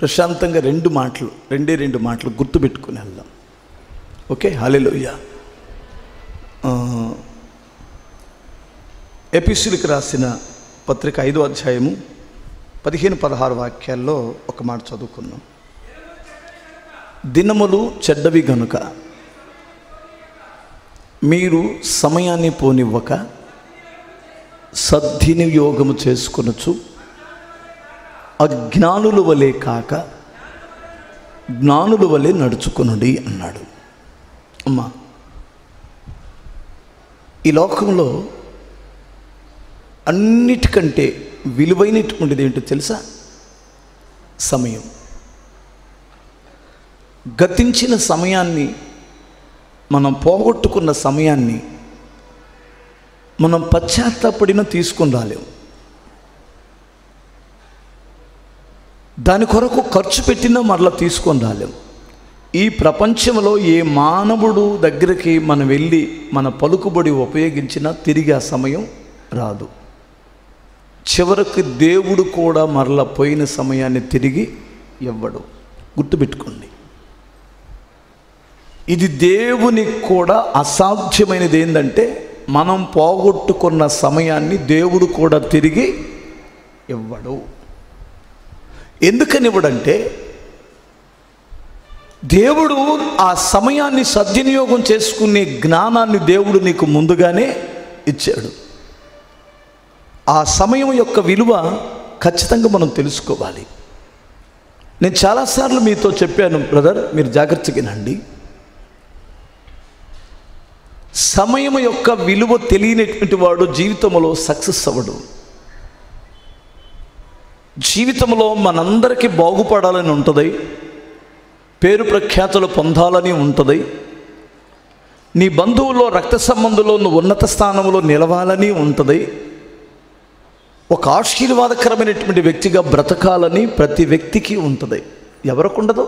ప్రశాంతంగా రెండే మాటలు గుర్తుపెట్టుకుని వెళ్దాం. ఓకే, హల్లెలూయా. ఎఫెసీయులకు రాసిన పత్రిక 5వ అధ్యాయము 15-16 వాక్యాల్లో ఒక మాట చదువుకున్నాం. దినములు చెడ్డవి గనుక మీరు సమయాన్ని పోనివ్వక సద్వినియోగము చేసుకొనొచ్చు, అజ్ఞానుల వలె కాక జ్ఞానుల వలె నడుచుకొనుడి అన్నాడు. అమ్మా, ఈ లోకంలో అన్నిటికంటే విలువైనటువంటిది ఏంటో తెలుసా? సమయం. గతించిన సమయాన్ని, మనం పోగొట్టుకున్న సమయాన్ని మనం పశ్చాత్తాపడిన తీసుకొని రాలేము. దాని కొరకు ఖర్చు పెట్టినా మరలా తీసుకొని రాలేము. ఈ ప్రపంచంలో ఏ మానవుడు దగ్గరికి మనం వెళ్ళి మన పలుకుబడి ఉపయోగించినా తిరిగి ఆ సమయం రాదు. చివరికి దేవుడు కూడా మరలా పోయిన సమయాన్ని తిరిగి ఇవ్వడు. గుర్తుపెట్టుకోండి, ఇది దేవునికి కూడా అసాధ్యమైనది. ఏంటంటే మనం పోగొట్టుకున్న సమయాన్ని దేవుడు కూడా తిరిగి ఇవ్వడు. ఎందుకని ఇవ్వడంటే, దేవుడు ఆ సమయాన్ని సద్వినియోగం చేసుకునే జ్ఞానాన్ని దేవుడు నీకు ముందుగానే ఇచ్చాడు. ఆ సమయం యొక్క విలువ ఖచ్చితంగా మనం తెలుసుకోవాలి. నేను చాలాసార్లు మీతో చెప్పాను, బ్రదర్ మీరు జాగ్రత్తగా వినండి. సమయం యొక్క విలువ తెలియనటువంటి వాడు జీవితంలో సక్సెస్ అవ్వడు. జీవితంలో మనందరికీ బాగుపడాలని ఉంటుంది, పేరు ప్రఖ్యాతులు పొందాలని ఉంటుంది, నీ బంధువుల్లో రక్త సంబంధంలో నువ్వు ఉన్నత స్థానంలో నిలవాలని ఉంటుంది, ఒక ఆశీర్వాదకరమైనటువంటి వ్యక్తిగా బ్రతకాలని ప్రతి వ్యక్తికి ఉంటుంది. ఎవరికి ఉండదు?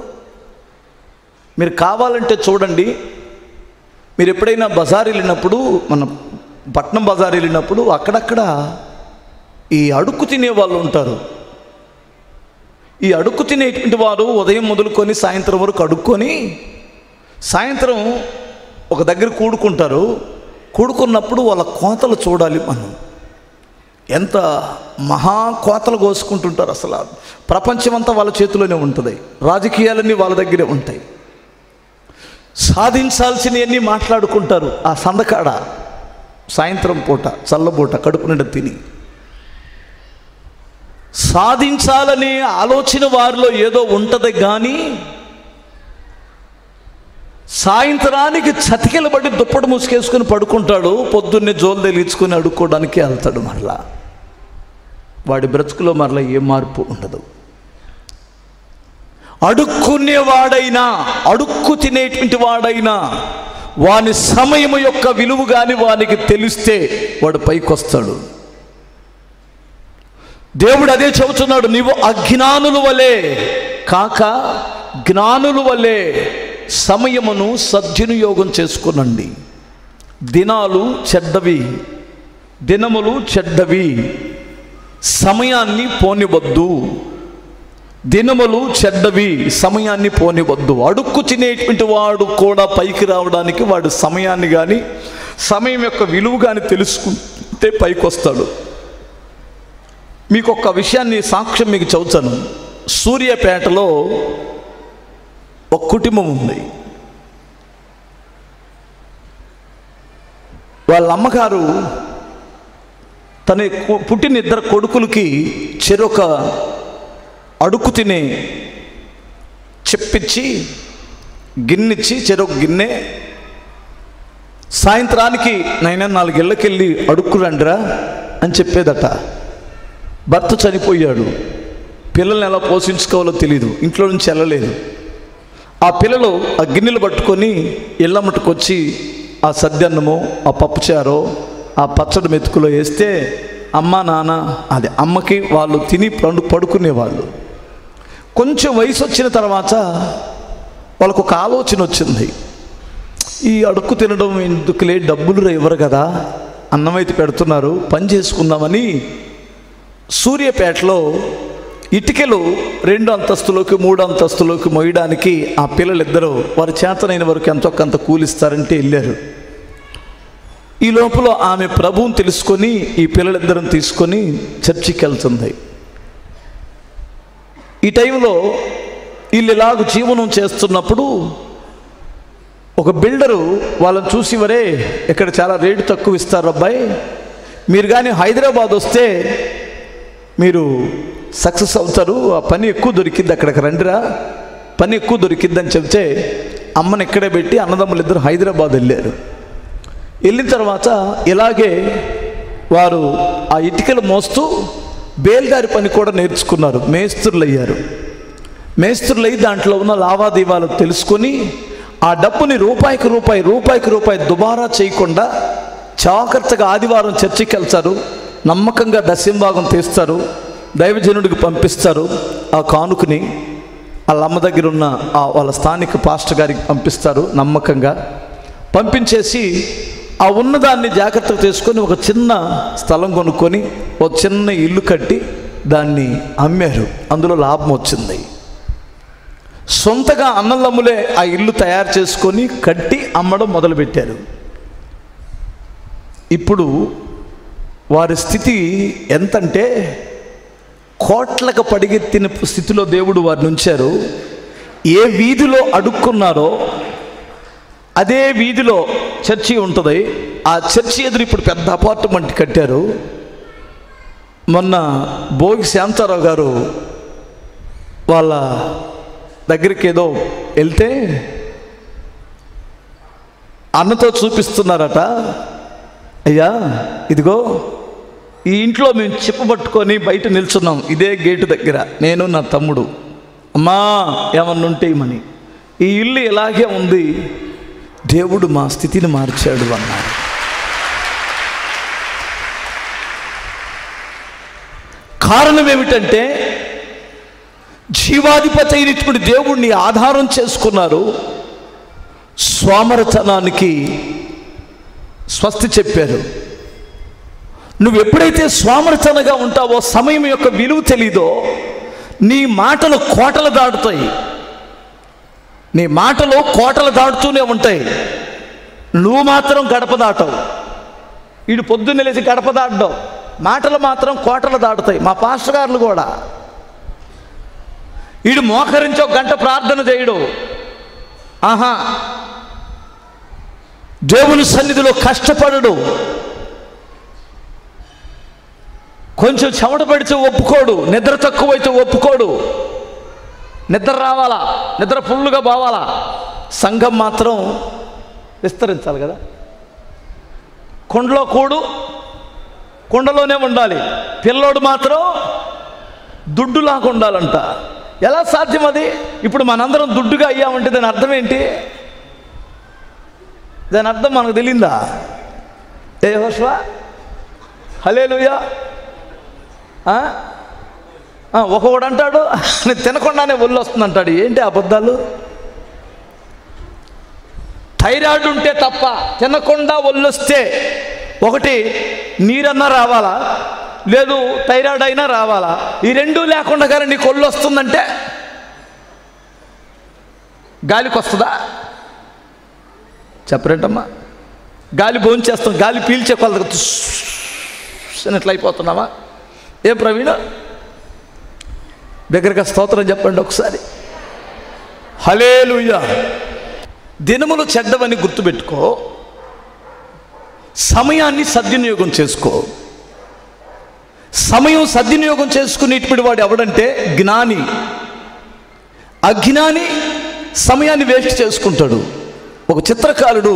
మీరు కావాలంటే చూడండి, మీరు ఎప్పుడైనా బజార్ వెళ్ళినప్పుడు, మన పట్నం బజార్ వెళ్ళినప్పుడు అక్కడక్కడ ఈ అడుక్కు తినే వాళ్ళు ఉంటారు. ఈ అడుక్కు తినేటువంటి వారు ఉదయం మొదలుకొని సాయంత్రం వరకు అడుక్కొని సాయంత్రం ఒక దగ్గర కూడుకుంటారు. కూడుకున్నప్పుడు వాళ్ళ కోతలు చూడాలి మనం. ఎంత మహా కోతలు కోసుకుంటుంటారు. అసలు ప్రపంచమంతా వాళ్ళ చేతిలోనే ఉంటుంది, రాజకీయాలన్నీ వాళ్ళ దగ్గరే ఉంటాయి. సాధించాల్సినవన్నీ మాట్లాడుకుంటారు ఆ సందకాడ సాయంత్రం పూట చల్లబూట కడుపు నిండా తిని. సాధించాలనే ఆలోచన వారిలో ఏదో ఉంటుంది, కానీ సాయంత్రానికి చతికిలబడి దుప్పటి ముసుకేసుకుని పడుకుంటాడు. పొద్దున్నే జోలు తెలియచుకొని అడుక్కోవడానికి వెళ్తాడు. మరలా వాడి బ్రతుకులో మరలా ఏ మార్పు ఉండదు. అడుక్కునేవాడైనా, అడుక్కు తినేటువంటి వాడైనా వాని సమయం యొక్క విలువ కానీ వానికి తెలిస్తే వాడు పైకి వస్తాడు. దేవుడు అదే చెబుతున్నాడు, నీవు అజ్ఞానుల వలె కాక జ్ఞానుల వలె సమయమును సద్వినియోగం చేసుకునండి. దినాలు చెడ్డవి, దినములు చెడ్డవి, సమయాన్ని పోనివద్దు. దినములు చెడ్డవి, సమయాన్ని పోనివద్దు. అడుక్కు తినేటువంటి వాడు కూడా పైకి రావడానికి వాడు సమయాన్ని కానీ సమయం యొక్క విలువ కానీ తెలుసుకుంటే పైకి వస్తాడు. మీకు ఒక విషయాన్ని సాక్ష్యం మీకు చెబుతాను. సూర్యాపేటలో ఒక కుటుంబం ఉంది. వాళ్ళ అమ్మగారు తన పుట్టిన 2 కొడుకులకి చెరొక అడుక్కు తినే చెప్పిచ్చి గిన్నెచ్చి చెరొక గిన్నె, సాయంత్రానికి నైనా 4 ఇళ్ళకెళ్ళి అడుక్కురండిరా అని చెప్పేదట. భర్త చనిపోయాడు, పిల్లల్ని ఎలా పోషించుకోవాలో తెలియదు, ఇంట్లో నుంచి వెళ్ళలేదు. ఆ పిల్లలు ఆ గిన్నెలు పట్టుకొని ఇళ్ళమ్మటికొచ్చి ఆ సద్దన్నమో ఆ పప్పుచారో ఆ పచ్చడి మెతుకులో వేస్తే అమ్మ నాన్న అదే అమ్మకి వాళ్ళు తిని పడుకునేవాళ్ళు. కొంచెం వయసు వచ్చిన తర్వాత వాళ్ళకు ఒక ఆలోచన వచ్చింది, ఈ అడుక్కు తినడం ఎందుకులే, డబ్బులు ఇవ్వరు కదా, అన్నం అయితే పెడుతున్నారు, పని చేసుకుందామని సూర్యాపేటలో ఇటుకలు 2 అంతస్తులోకి 3 అంతస్తులోకి మోయడానికి ఆ పిల్లలిద్దరూ వారి చేతనైన వరకు ఎంతో కొంత కూలిస్తారంటే వెళ్ళారు. ఈ లోపల ఆమె ప్రభువుని తెలుసుకొని ఈ పిల్లలిద్దరం తీసుకొని చర్చికి వెళ్తుంది. ఈ టైంలో వీళ్ళు ఇలాగ జీవనం చేస్తున్నప్పుడు ఒక బిల్డరు వాళ్ళని చూసి, వరే ఇక్కడ చాలా రేటు తక్కువ ఇస్తారు అబ్బాయి, మీరు కానీ హైదరాబాద్ వస్తే మీరు సక్సెస్ అవుతారు, ఆ పని ఎక్కువ దొరికిద్ది, అక్కడికి రండిరా, పని ఎక్కువ దొరికిద్దని చెప్తే అమ్మని ఇక్కడే పెట్టి అన్నదమ్ములు ఇద్దరు హైదరాబాద్ వెళ్ళారు. వెళ్ళిన తర్వాత ఇలాగే వారు ఆ ఇటుకలు మోస్తూ బేల్దారి పని కూడా నేర్చుకున్నారు. మేస్త్రులు అయ్యారు. మేస్త్రులు అయ్యి దాంట్లో ఉన్న లావాదేవీలు తెలుసుకొని ఆ డబ్బుని రూపాయికి రూపాయి దుబారా చేయకుండా జాగ్రత్తగా ఆదివారం చర్చికి వెళ్తారు, నమ్మకంగా దశంభాగం తీస్తారు, దైవజనుడికి పంపిస్తారు. ఆ కానుకని వాళ్ళ అమ్మ దగ్గర ఉన్న వాళ్ళ స్థానిక పాస్టర్ గారికి పంపిస్తారు. నమ్మకంగా పంపించేసి ఆ ఉన్నదాన్ని జాగ్రత్తగా తీసుకొని ఒక చిన్న స్థలం కొనుక్కొని ఒక చిన్న ఇల్లు కట్టి దాన్ని అమ్మారు. అందులో లాభం వచ్చింది. సొంతగా అన్నదమ్ములే ఆ ఇల్లు తయారు చేసుకొని కట్టి అమ్మడం మొదలుపెట్టారు. ఇప్పుడు వారి స్థితి ఎంతంటే కోట్లకు పడిగెత్తిన స్థితిలో దేవుడు వారిని ఉంచారు. ఏ వీధిలో అడుక్కున్నారో అదే వీధిలో చర్చి ఉంటుంది. ఆ చర్చి ఎదురు ఇప్పుడు పెద్ద అపార్ట్మెంట్ కట్టారు. మొన్న భోగి శాంతారావు గారు వాళ్ళ దగ్గరికి ఏదో వెళ్తే అన్నతో చూపిస్తున్నారట, అయ్యా ఇదిగో ఈ ఇంట్లో మేము చెప్పబట్టుకొని బయట నిల్చున్నాం, ఇదే గేటు దగ్గర నేను నా తమ్ముడు, అమ్మా ఏమన్నా ఉంటే ఇమ్మని, ఈ ఇల్లు ఇలాగే ఉంది, దేవుడు మా స్థితిని మార్చాడు అన్నారు. కారణం ఏమిటంటే జీవాధిపతి అయినటువంటి దేవుణ్ణి ఆధారం చేసుకున్నారు. సోమరతనానికి స్వస్తి చెప్పారు. నువ్వు ఎప్పుడైతే సోమరతనగా ఉంటావో, సమయం యొక్క విలువ తెలీదో, నీ మాటలు కోటలు దాటుతాయి. నీ మాటలు కోటలు దాటుతూనే ఉంటాయి. నువ్వు మాత్రం గడప దాటవు. వీడు పొద్దున్న లేచి గడప దాటడం, మాటలు మాత్రం కోటలు దాటుతాయి. మా పాస్టర్ గారులు కూడా, వీడు మోకరించి ఒక గంట ప్రార్థన చేయడు, ఆహా దేవుని సన్నిధిలో కష్టపడడు, కొంచెం చెమట పడితే ఒప్పుకోడు, నిద్ర తక్కువైతే ఒప్పుకోడు, నిద్ర రావాలా, నిద్ర ఫుల్లుగా పోవాలా, సంఘం మాత్రం విస్తరించాలి కదా. కుండలో కూడు కుండలోనే ఉండాలి, పిల్లోడు మాత్రం దుడ్డులాగా ఉండాలంట. ఎలా సాధ్యం అది? ఇప్పుడు మనందరం దుడ్డుగా అయ్యామంటే దాని అర్థం ఏంటి? దాని అర్థం మనకు తెలియందా? ఏ యెహోషువ హల్లెలూయా. ఒకడు అంటాడు తినకుండానే ఒళ్ళు వస్తుంది అంటాడు. ఏంటి అబద్ధాలు? థైరాయిడ్ ఉంటే తప్ప తినకుండా ఒళ్ళు వస్తే ఒకటి నీరన్నా రావాలా, లేదు థైరాయిడ్ అయినా రావాలా. ఈ రెండూ లేకుండా కానీ నీకు ఒళ్ళు వస్తుందంటే గాలికి వస్తుందా? చెప్పరేంటమ్మా? గాలి భోంచేస్తాం, గాలి పీల్చే కొలత ఎట్లా అయిపోతున్నావా? ఏ ప్రవీణ దగ్గరగా స్తోత్రం చెప్పండి ఒకసారి. హల్లెలూయా. దినములు చెడ్డవని గుర్తుపెట్టుకో, సమయాన్ని సద్వినియోగం చేసుకో. సమయం సద్వినియోగం చేసుకునేటువంటి వాడు ఎవడంటే జ్ఞాని. అజ్ఞాని సమయాన్ని వేస్ట్ చేసుకుంటాడు. ఒక చిత్రకారుడు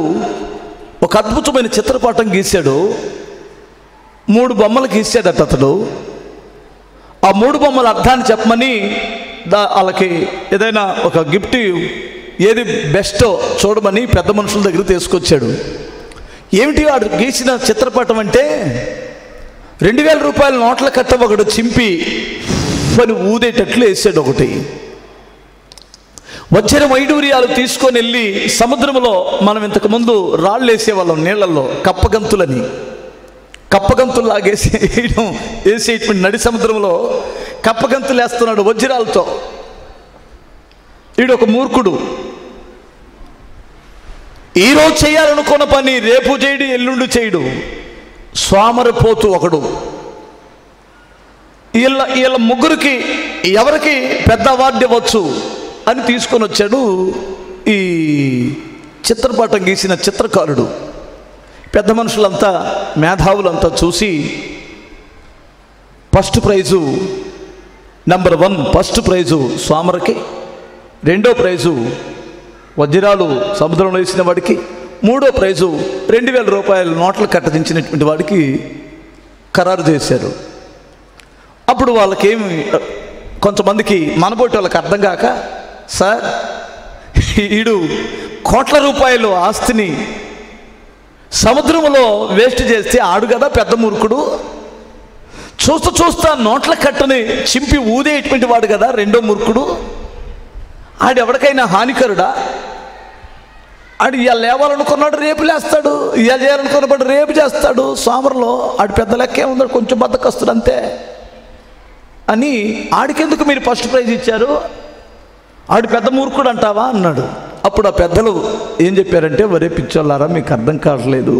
ఒక అద్భుతమైన చిత్రపటం గీశాడు. 3 బొమ్మలు గీశాడట అతడు. ఆ 3 బొమ్మల అర్థాన్ని చెప్పమని వాళ్ళకి ఏదైనా ఒక గిఫ్ట్ ఏది బెస్టో చూడమని పెద్ద మనుషుల దగ్గర తీసుకొచ్చాడు. ఏమిటి వాడు గీసిన చిత్రపటం అంటే 2000 రూపాయల నోట్ల కట్ట ఒకడు చింపి పని ఊదేటట్లు వేసాడు. ఒకటి వచ్చిన వైడూర్యాలు తీసుకొని వెళ్ళి సముద్రంలో, మనం ఇంతకుముందు రాళ్ళు వేసేవాళ్ళం నీళ్లలో, కప్పగంతులని, కప్పగంతుల్లాగేసి వేసేటువంటి నడి సముద్రంలో కప్పగంతులు వేస్తున్నాడు వజ్రాలతో. వీడు ఒక మూర్ఖుడు. ఈరోజు చేయాలనుకున్న పని రేపు చేయడు, ఎల్లుండి చేయడు. సోమరిపోతు ఒకడు. వీళ్ళ ముగ్గురికి ఎవరికి పెద్ద అవార్డు ఇవ్వచ్చు అని తీసుకొని వచ్చాడు ఈ చిత్రపటం గీసిన చిత్రకారుడు. పెద్ద మనుషులంతా, మేధావులంతా చూసి first prize number 1 first prize సోమరికి, 2వ ప్రైజు వజ్రాలు సముద్రంలో వేసిన వాడికి, 3వ ప్రైజు 2000 రూపాయల నోట్లు కట్టదించినటువంటి వాడికి ఖరారు చేశారు. అప్పుడు వాళ్ళకేమి, కొంతమందికి మనబోటి వాళ్ళకి అర్థం కాక, సార్ ఈడు కోట్ల రూపాయలు ఆస్తిని సముద్రంలో వేస్ట్ చేస్తే ఆడు కదా పెద్ద మూర్ఖుడు, చూస్తా నోట్ల కట్టని చింపి ఊదేటువంటి వాడు కదా 2వ మూర్ఖుడు, ఆడెవరికైనా హానికరుడా? ఆడు ఇవాళ లేవాలనుకున్నాడు రేపు లేస్తాడు, ఇవాళ చేయాలనుకున్నప్పుడు రేపు చేస్తాడు. సోమరులో ఆడు పెద్ద లెక్కే ఉందాడు, కొంచెం బద్దకస్తుడు అంతే అని. ఆడికెందుకు మీరు ఫస్ట్ ప్రైజ్ ఇచ్చారు? ఆడు పెద్ద మూర్ఖుడు అంటావా అన్నాడు. అప్పుడు ఆ పెద్దలు ఏం చెప్పారంటే, వరే పిచ్చోళ్ళారా, మీకు అర్థం కావట్లేదు,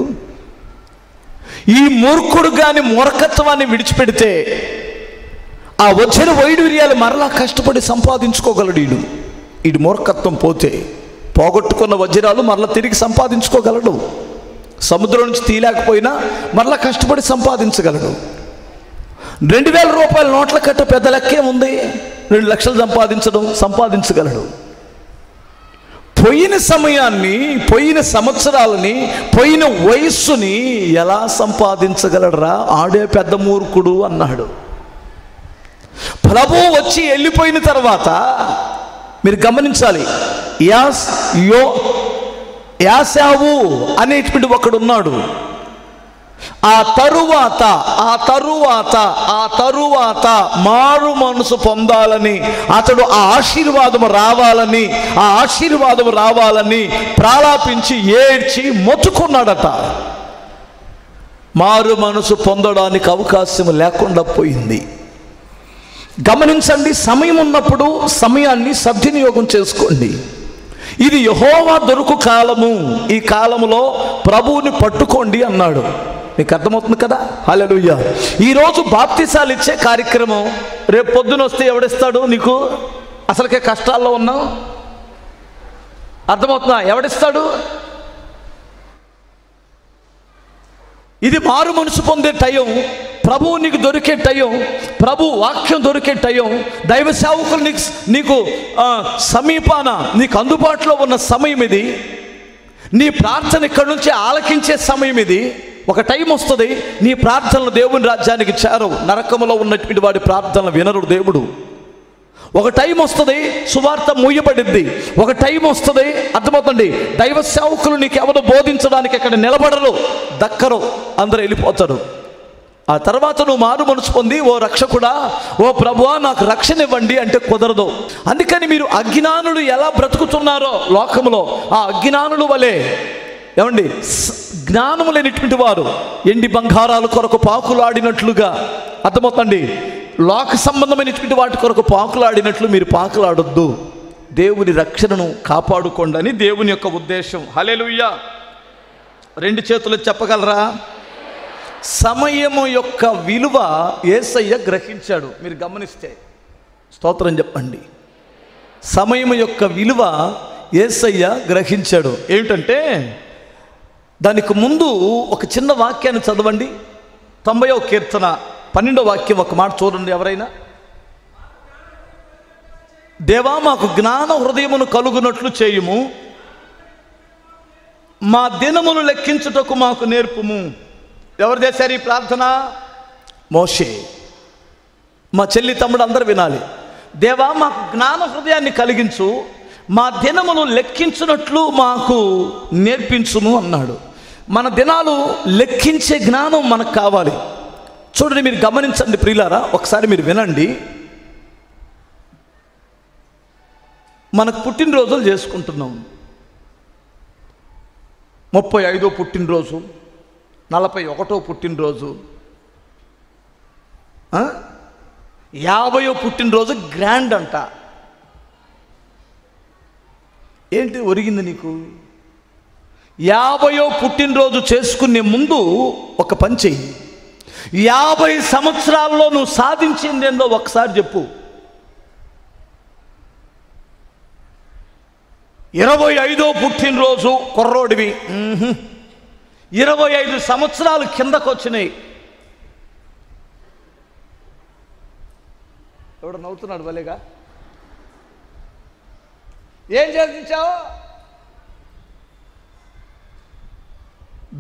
ఈ మూర్ఖుడు కానీ మూర్ఖత్వాన్ని విడిచిపెడితే ఆ వచ్చిన వైడూర్యాలు మరలా కష్టపడి సంపాదించుకోగలడు. ఈడు మూర్ఖత్వం పోతే పోగొట్టుకున్న వజ్రాలు మరలా తిరిగి సంపాదించుకోగలడు. సముద్రం నుంచి తీయలేకపోయినా మరలా కష్టపడి సంపాదించగలడు. 2000 రూపాయల నోట్ల కట్ట పెద్ద లెక్కే ఉంది, 2 లక్షలు సంపాదించగలడు. పోయిన సమయాన్ని, పోయిన సంవత్సరాలని, పోయిన వయస్సుని ఎలా సంపాదించగలరా? ఆడే పెద్ద మూర్ఖుడు అన్నాడు. ప్రభువు వచ్చి వెళ్ళిపోయిన తర్వాత మీరు గమనించాలి, యాశావు అనేటువంటి ఒకడు ఉన్నాడు. ఆ తరువాత మారు మనసు పొందాలని, అతడు ఆ ఆశీర్వాదము రావాలని ప్రాలాపించి ఏడ్చి మొత్తుకున్నాడట. మారు మనసు పొందడానికి అవకాశం లేకుండా పోయింది. గమనించండి, సమయం ఉన్నప్పుడు సమయాన్ని సద్వినియోగం చేసుకోండి. ఇది యెహోవా దొరుకు కాలము, ఈ కాలములో ప్రభువుని పట్టుకోండి అన్నాడు. నీకు అర్థమవుతుంది కదా? హల్లెలూయా. ఈరోజు బాప్తిసాలు ఇచ్చే కార్యక్రమం రేపు పొద్దున వస్తే ఎవడిస్తాడు నీకు? అసలుకే కష్టాల్లో ఉన్నావు, అర్థమవుతుందా? ఎవడిస్తాడు? ఇది మారు మనసు పొందే టైం, ప్రభువు నీకు దొరికే టైం, ప్రభు వాక్యం దొరికే టైం, దైవ సేవకులు నీకు సమీపాన, నీకు అందుబాటులో ఉన్న సమయం ఇది. నీ ప్రార్థన ఇక్కడి నుంచి ఆలకించే సమయం ఇది. ఒక టైం వస్తుంది, నీ ప్రార్థనలు దేవుని రాజ్యానికి చేరవు. నరకములో ఉన్నటువంటి వాడి ప్రార్థనలు వినరు దేవుడు. ఒక టైం వస్తుంది, సువార్త మూయబడిద్ది. ఒక టైం వస్తుంది, అర్థమవుతుంది, దైవ సేవకులు నీకు ఎవరు బోధించడానికి ఇక్కడ నిలబడరు, దక్కరు, అందరూ వెళ్ళిపోతారు. ఆ తర్వాత నువ్వు మారు మనసు పొంది, ఓ రక్షకుడా, ఓ ప్రభువా నాకు రక్షణ ఇవ్వండి అంటే కుదరదు. అందుకని మీరు అజ్ఞానులు ఎలా బ్రతుకుతున్నారో లోకములో, ఆ అజ్ఞానుల వలె, ఏమండి, జ్ఞానము లేనిటువంటి వారు ఎండి బంగారాల కొరకు పాకులాడినట్లుగా, అర్థమవుతండి, లోక సంబంధమైనటువంటి వాటి కొరకు పాకులాడినట్లు మీరు పాకులాడొద్దు. దేవుని రక్షణను కాపాడుకోండి అని దేవుని యొక్క ఉద్దేశం. హల్లెలూయా. 2 చేతులు చెప్పగలరా? సమయము యొక్క విలువ యేసయ్య గ్రహించాడు. మీరు గమనిస్తే స్తోత్రం చెప్పండి. సమయం యొక్క విలువ యేసయ్య గ్రహించాడు. ఏమిటంటే, దానికి ముందు ఒక చిన్న వాక్యాన్ని చదవండి. 90వ కీర్తన 12వ వాక్యం ఒక మాట చూడండి ఎవరైనా. దేవా మాకు జ్ఞాన హృదయమును కలుగునట్లు చేయుము, మా దినములు లెక్కించుటకు మాకు నేర్పుము. ఎవరు చేశారు ఈ ప్రార్థన? మోషే. మా చెల్లి తమ్ముడు అందరూ వినాలి. దేవా మాకు జ్ఞాన హృదయాన్ని కలిగించు, మా దినములు లెక్కించున్నట్లు మాకు నేర్పించుము అన్నాడు. మన దినాలు లెక్కించే జ్ఞానం మనకు కావాలి. చూడండి, మీరు గమనించండి ప్రియులారా, ఒకసారి మీరు వినండి. మనకు పుట్టినరోజులు చేసుకుంటున్నాం. 35వ పుట్టినరోజు, 41వ పుట్టినరోజు, 50వ పుట్టినరోజు గ్రాండ్ అంట. ఏంటి ఒరిగింది నీకు? 50వ పుట్టినరోజు చేసుకునే ముందు ఒక పని చెయ్యి. 50 సంవత్సరాల్లో నువ్వు సాధించింది ఏందో ఒకసారి చెప్పు. 25వ పుట్టినరోజు కుర్రోడివి, 25 సంవత్సరాలు కిందకు వచ్చినాయి. ఎవడు నవ్వుతున్నాడు భలేగా? ఏం చేయించావు?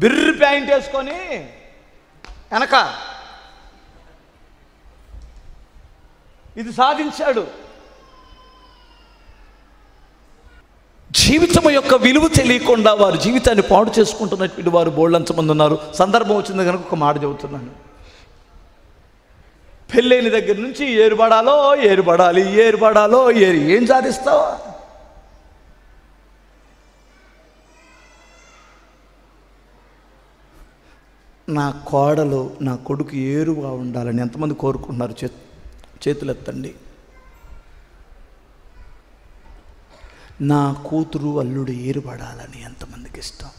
బిర్రు ప్యాంట్ వేసుకొని వెనక ఇది సాధించాడు. జీవితం యొక్క విలువ తెలియకుండా వారి జీవితాన్ని పాడు చేసుకుంటున్నటువంటి వారు బోళ్ళంతమంది ఉన్నారు. సందర్భం వచ్చింది కనుక ఒక మాట చెబుతున్నాను. పెళ్ళైన దగ్గర నుంచి ఏరుపడాలి ఏం సాధిస్తావా? నా కోడలు నా కొడుకు ఏరుగా ఉండాలని ఎంతమంది కోరుకుంటున్నారు? చేతులు ఎత్తండి. నా కూతురు అల్లుడు ఏరుపడాలని ఎంతమందికి ఇష్టం?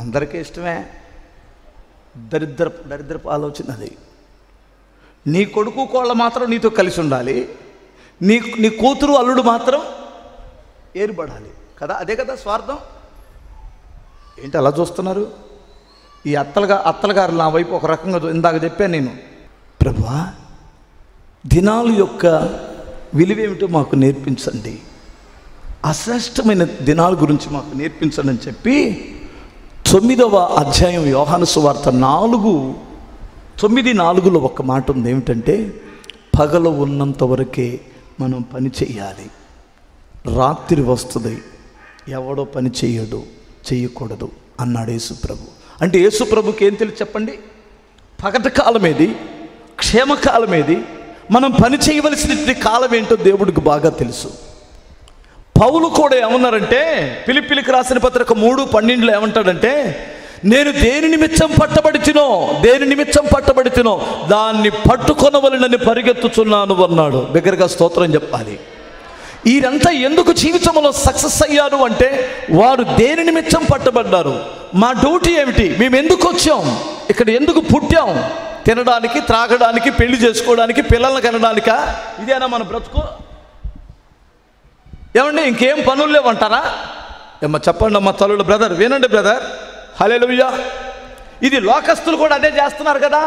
అందరికీ ఇష్టమే. దరిద్రపు ఆలోచన అది. నీ కొడుకు కోళ్ళ మాత్రం నీతో కలిసి ఉండాలి, నీ కూతురు అల్లుడు మాత్రం ఏరుపడాలి కదా? అదే కదా స్వార్థం. ఏంటి అలా చూస్తున్నారు? ఈ అత్తలగారు నా వైపు ఒక రకంగా ఇందాక చెప్పాను నేను. ప్రభువా, దినాల యొక్క విలువేమిటో మాకు నేర్పించండి, అశ్రేష్టమైన దినాల గురించి మాకు నేర్పించండి అని చెప్పి 9వ అధ్యాయం యోహాను సువార్త 9:4 ఒక మాట ఉంది. ఏమిటంటే, పగలు ఉన్నంత వరకే మనం పని చేయాలి, రాత్రి వస్తుంది, ఎవడో పని చేయకూడదు అన్నాడు యేసుప్రభు. అంటే యేసుప్రభుకి ఏం తెలిసి చెప్పండి? పగటి కాలం ఏది, క్షేమకాలం ఏది, మనం పని చేయవలసిన కాలం ఏంటో దేవుడికి బాగా తెలుసు. పౌలు కూడా ఏమన్నారంటే, ఫిలిప్పీలకు రాసిన పత్రిక 3:12 ఏమంటాడంటే, నేను దేని నిమిత్తం పట్టబడితినో దాన్ని పట్టుకొనవలెనని పరిగెత్తుచున్నాను అన్నాడు. బిగ్గరగా స్తోత్రం చెప్పాలి. వీరంతా ఎందుకు జీవితంలో సక్సెస్ అయ్యారు అంటే, వారు దేని నిమిత్తం పట్టబడ్డారు. మా డ్యూటీ ఏమిటి? మేము ఎందుకు వచ్చాం? ఇక్కడ ఎందుకు పుట్టాం? తినడానికి, త్రాగడానికి, పెళ్లి చేసుకోవడానికి, పిల్లల్ని కనడానికా? ఇదేనా మన బ్రతుకు? ఏమండి, ఇంకేం పనులు లేవంటారా? ఏమ్మా చెప్పండి అమ్మా తల్లుడు. బ్రదర్ వినండి బ్రదర్, హల్లెలూయా. ఇది లోకస్తులు కూడా అదే చేస్తున్నారు కదా.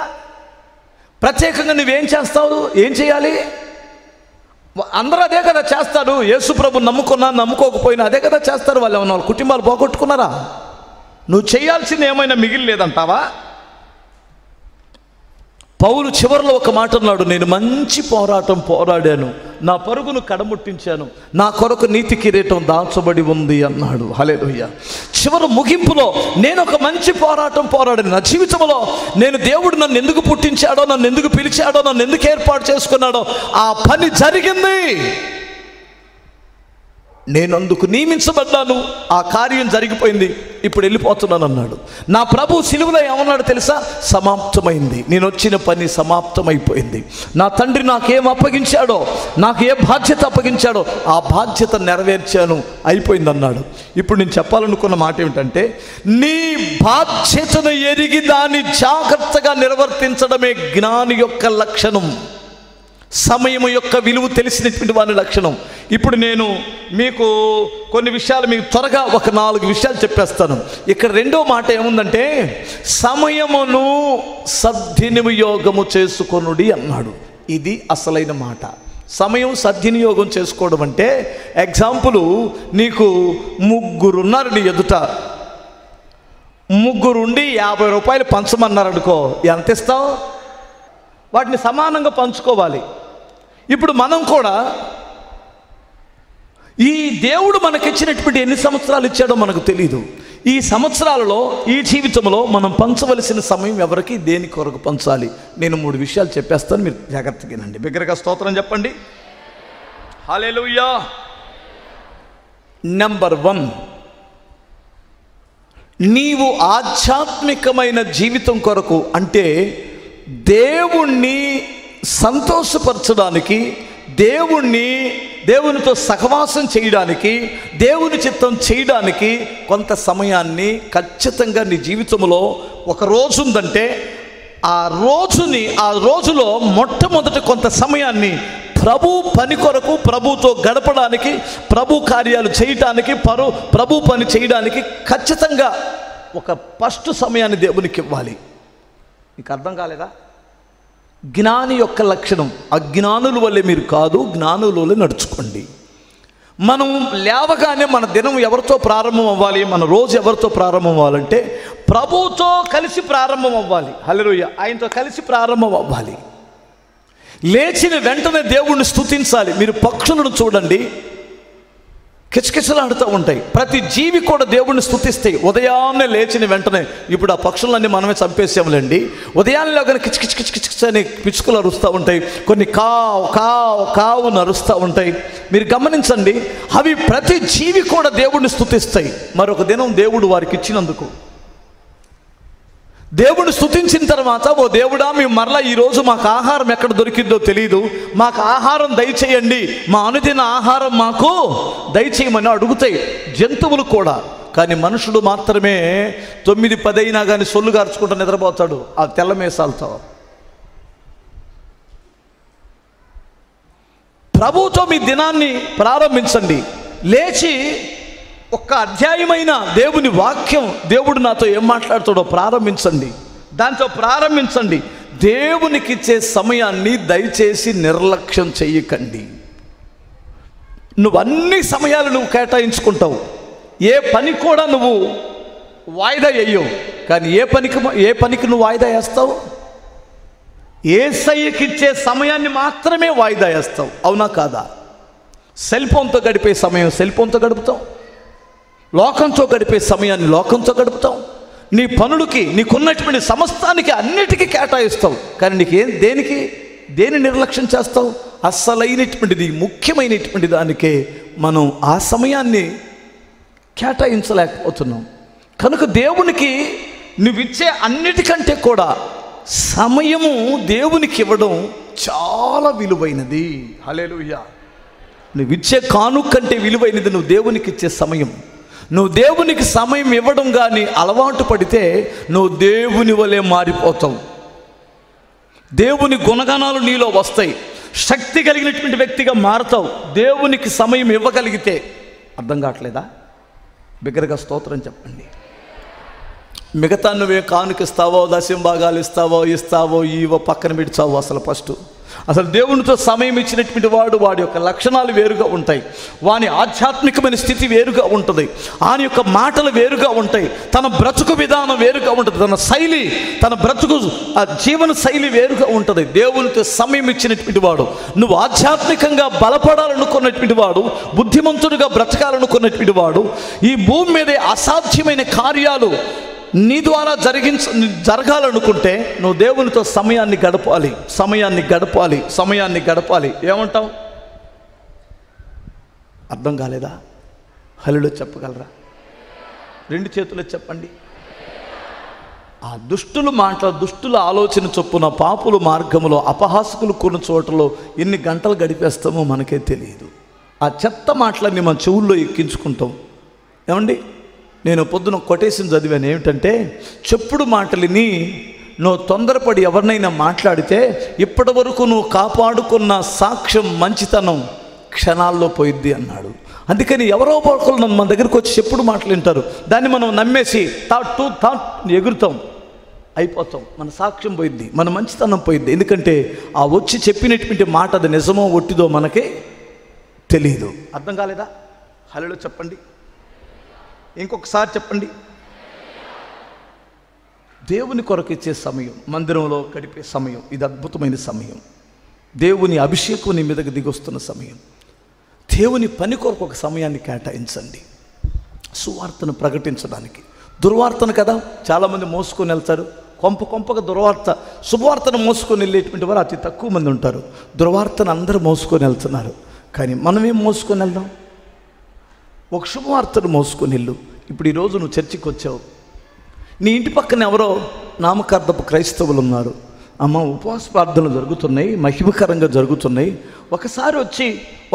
ప్రత్యేకంగా నువ్వేం చేస్తావు? ఏం చేయాలి? అందరూ అదే కదా చేస్తారు. యేసుప్రభు నమ్ముకున్నా నమ్ముకోకపోయినా అదే కదా చేస్తారు. వాళ్ళు ఏమన్నా వాళ్ళ కుటుంబాలు పోగొట్టుకున్నారా? నువ్వు చేయాల్సింది ఏమైనా మిగిలిలేదంటావా? పౌలు చివరిలో ఒక మాట అన్నాడు, నేను మంచి పోరాటం పోరాడాను, నా పరుగును కడముట్టించాను, నా కొరకు నీతి కిరీటం దాచబడి ఉంది అన్నాడు. హల్లెలూయా. చివరి ముగింపులో నేను ఒక మంచి పోరాటం పోరాడాను. నా జీవితంలో నేను దేవుడు నన్ను ఎందుకు పుట్టించాడో, నన్ను ఎందుకు పిలిచాడో, నన్ను ఎందుకు ఏర్పాటు చేసుకున్నాడో ఆ పని జరిగింది. నేను అందుకు నియమించబడ్డాను, ఆ కార్యం జరిగిపోయింది, ఇప్పుడు వెళ్ళిపోతున్నాను అన్నాడు. నా ప్రభు సిలువలో ఏమన్నాడు తెలుసా? సమాప్తమైంది, నేను వచ్చిన పని సమాప్తమైపోయింది. నా తండ్రి నాకేం అప్పగించాడో, నాకు ఏ బాధ్యత అప్పగించాడో ఆ బాధ్యత నెరవేర్చాను, అయిపోయింది అన్నాడు. ఇప్పుడు నేను చెప్పాలనుకున్న మాట ఏమిటంటే, నీ బాధ్యతను ఎరిగి దాన్ని జాగ్రత్తగా నిర్వర్తించడమే జ్ఞాని యొక్క లక్షణం, సమయం యొక్క విలువ తెలిసినటువంటి వారి లక్షణం. ఇప్పుడు నేను మీకు కొన్ని విషయాలు మీకు త్వరగా ఒక 4 విషయాలు చెప్పేస్తాను. ఇక్కడ రెండో మాట ఏముందంటే, సమయమును సద్వినియోగము చేసుకొనుడి అన్నాడు. ఇది అసలైన మాట. సమయం సద్వినియోగం చేసుకోవడం అంటే, ఎగ్జాంపుల్, నీకు 3 ఉన్నారు నీ ఎదుట, 3 ఉండి 50 రూపాయలు పంచమన్నారు అనుకో, ఎంత ఇస్తావు? వాటిని సమానంగా పంచుకోవాలి. ఇప్పుడు మనం కూడా ఈ దేవుడు మనకిచ్చినటువంటి ఎన్ని సంవత్సరాలు ఇచ్చాడో మనకు తెలియదు. ఈ సంవత్సరాలలో, ఈ జీవితంలో మనం పంచవలసిన సమయం ఎవరికి, దేని కొరకు పంచాలి? నేను 3 విషయాలు చెప్పేస్తాను, మీరు జాగ్రత్తగా వినండి. బిగ్గరగా స్తోత్రం చెప్పండి. హల్లెలూయా. నెంబర్ 1, నీవు ఆధ్యాత్మికమైన జీవితం కొరకు, అంటే దేవుణ్ణి సంతోషపరచడానికి, దేవునితో సహవాసం చేయడానికి, దేవుని చిత్తం చేయడానికి కొంత సమయాన్ని ఖచ్చితంగా నీ జీవితంలో ఒక రోజు ఉందంటే ఆ రోజులో మొట్టమొదటి కొంత సమయాన్ని ప్రభు పని కొరకు, ప్రభుతో గడపడానికి, ప్రభు కార్యాలు చేయటానికి, ప్రభు పని చేయడానికి ఖచ్చితంగా ఒక ఫస్ట్ సమయాన్ని దేవునికి ఇవ్వాలి. నీకు అర్థం కాలేదా? జ్ఞాని యొక్క లక్షణం అజ్ఞానుల వల్లే మీరు కాదు, జ్ఞానుల వల్లే నడుచుకోండి. మనం లేవగానే మన దినం ఎవరితో ప్రారంభం అవ్వాలి, మన రోజు ఎవరితో ప్రారంభం అవ్వాలంటే ప్రభుతో కలిసి ప్రారంభం అవ్వాలి. హల్లెలూయా! ఆయనతో కలిసి ప్రారంభం అవ్వాలి. లేచిన వెంటనే దేవుణ్ణి స్తుతించాలి. మీరు పక్షులను చూడండి, కిచకిచలాడుతూ ఉంటాయి. ప్రతి జీవి కూడా దేవుణ్ణి స్తుతిస్తాయి ఉదయాన్నే లేచిన వెంటనే. ఇప్పుడు ఆ పక్షులన్నీ మనమే చంపేసాములేండి. ఉదయాన్నే కానీ కిచకిచకిచకిచ అని పిచ్చుకలు అరుస్తూ ఉంటాయి, కొన్ని కావు కావు కావు అరుస్తూ ఉంటాయి. మీరు గమనించండి, అవి ప్రతి జీవి కూడా దేవుణ్ణి స్తుతిస్తాయి. మరొక దినం దేవుడు వారికి ఇచ్చినందుకు దేవుడు స్తుతించిన తర్వాత, ఓ దేవుడా, మేము మరలా ఈరోజు మాకు ఆహారం ఎక్కడ దొరికిందో తెలియదు, మాకు ఆహారం దయచేయండి, మా అనుదిన ఆహారం మాకు దయచేయమని అడుగుతాయి జంతువులు కూడా. కానీ మనుషుడు మాత్రమే 9-10 అయినా కానీ సొల్లు గార్చుకుంటూ నిద్రపోతాడు ఆ తెల్ల మేసాలతో. ప్రభువుతో మీ దినాన్ని ప్రారంభించండి. లేచి ఒక్క అధ్యాయమైన దేవుని వాక్యం, దేవుడు నాతో ఏం మాట్లాడుతాడో ప్రారంభించండి. దాంతో ప్రారంభించండి. దేవునికి ఇచ్చే సమయాన్ని దయచేసి నిర్లక్ష్యం చెయ్యకండి. నువ్వు అన్ని సమయాలు నువ్వు కేటాయించుకుంటావు, ఏ పని కూడా నువ్వు వాయిదా వేయవు. కానీ ఏ పనికి నువ్వు వాయిదా వేస్తావు? యేసయ్యకి ఇచ్చే సమయాన్ని మాత్రమే వాయిదా వేస్తావు. అవునా కాదా? సెల్ ఫోన్తో గడిపే సమయం సెల్ ఫోన్తో గడుపుతాం, లోకంతో గడిపే సమయాన్ని లోకంతో గడుపుతాం, నీ పనులకి, నీకున్నటువంటి సమస్తానికి అన్నిటికీ కేటాయిస్తావు. కానీ దేని నిర్లక్ష్యం చేస్తావు? అస్సలైనటువంటిది, ముఖ్యమైనటువంటి దానికే మనం ఆ సమయాన్ని కేటాయించలేకపోతున్నాం. కనుక దేవునికి నువ్విచ్చే అన్నిటికంటే కూడా సమయము దేవునికి ఇవ్వడం చాలా విలువైనది. హల్లెలూయా! నువ్విచ్చే కానుక కంటే విలువైనది నువ్వు దేవునికి ఇచ్చే సమయం. నువ్వు దేవునికి సమయం ఇవ్వడం కానీ అలవాటు పడితే నువ్వు దేవుని వలె మారిపోతావు. దేవుని గుణగణాలు నీలో వస్తాయి, శక్తి కలిగినటువంటి వ్యక్తిగా మారుతావు దేవునికి సమయం ఇవ్వగలిగితే. అర్థం కావట్లేదా? బిగ్గరగా స్తోత్రం చెప్పండి. మిగతా నువ్వే కానుకిస్తావో, దశం భాగాలు ఇస్తావో ఇవో పక్కన పెడతావో. అసలు దేవునితో సమయం ఇచ్చినటువంటి వాడి యొక్క లక్షణాలు వేరుగా ఉంటాయి, వాని ఆధ్యాత్మికమైన స్థితి వేరుగా ఉంటుంది, ఆయన యొక్క మాటలు వేరుగా ఉంటాయి, తన బ్రతుకు విధానం వేరుగా ఉంటుంది, తన బ్రతుకు జీవన శైలి వేరుగా ఉంటుంది. దేవునితో సమయం ఇచ్చినటువంటి వాడు, నువ్వు ఆధ్యాత్మికంగా బలపడాలనుకున్నటువంటి వాడు, బుద్ధిమంతుడిగా బ్రతకాలనుకున్నటువంటి వాడు, ఈ భూమి మీదే అసాధ్యమైన కార్యాలు నీ ద్వారా జరగాలనుకుంటే నువ్వు దేవునితో సమయాన్ని గడపాలి. ఏమంటావు? అర్థం కాలేదా? హల్లెలూయా చెప్పగలరా? 2 చేతులు చెప్పండి. ఆ దుష్టుల ఆలోచన చొప్పున పాపుల మార్గములో అపహాసకులు కొన్ని చోట్లలో ఎన్ని గంటలు గడిపేస్తామో మనకే తెలియదు. ఆ చెత్త మాటలన్నీ మన చెవుల్లో ఎక్కించుకుంటాం. ఏమండి, నేను పొద్దున కొటేషన్ చదివాను, ఏమిటంటే, చెప్పుడు మాటలని నువ్వు తొందరపడి ఎవరినైనా మాట్లాడితే ఇప్పటి వరకు నువ్వు కాపాడుకున్న సాక్ష్యం, మంచితనం క్షణాల్లో పోయిద్ది అన్నాడు. అందుకని ఎవరో ఒకరు మన దగ్గరికి వచ్చి చెప్పుడు మాటలు వింటారు, దాన్ని మనం నమ్మేసి థాట్ ఎగురుతాం, అయిపోతాం, మన సాక్ష్యం పోయిద్ది, మన మంచితనం పోయిద్ది. ఎందుకంటే ఆ వచ్చి చెప్పినటువంటి మాట అది నిజమో ఒట్టిదో మనకి తెలియదు. అర్థం కాలేదా? హల్లెలూయా చెప్పండి. ఇంకొకసారి చెప్పండి. దేవుని కొరకు ఇచ్చే సమయం, మందిరంలో గడిపే సమయం, ఇది అద్భుతమైన సమయం. దేవుని అభిషేకం నీ మీదకి దిగొస్తున్న సమయం. దేవుని పని కొరకు ఒక సమయాన్ని కేటాయించండి. సువార్తను ప్రకటించడానికి. దుర్వార్తను కదా చాలామంది మోసుకొని వెళ్తారు, కొంపగా శుభవార్తను మోసుకొని వెళ్ళేటువంటి వారు అతి తక్కువ మంది ఉంటారు. దుర్వార్తను అందరూ మోసుకొని వెళ్తున్నారు. కానీ మనమేం మోసుకొని వెళ్దాం? ఒక శుభవార్తను మోసుకొని వెళ్ళు. ఇప్పుడు ఈరోజు నువ్వు చర్చికి వచ్చావు, నీ ఇంటి పక్కన ఎవరో నామకార్థపు క్రైస్తవులు ఉన్నారు, అమ్మ ఉపవాస ప్రార్థనలు జరుగుతున్నాయి, మహిమకరంగా జరుగుతున్నాయి, ఒకసారి వచ్చి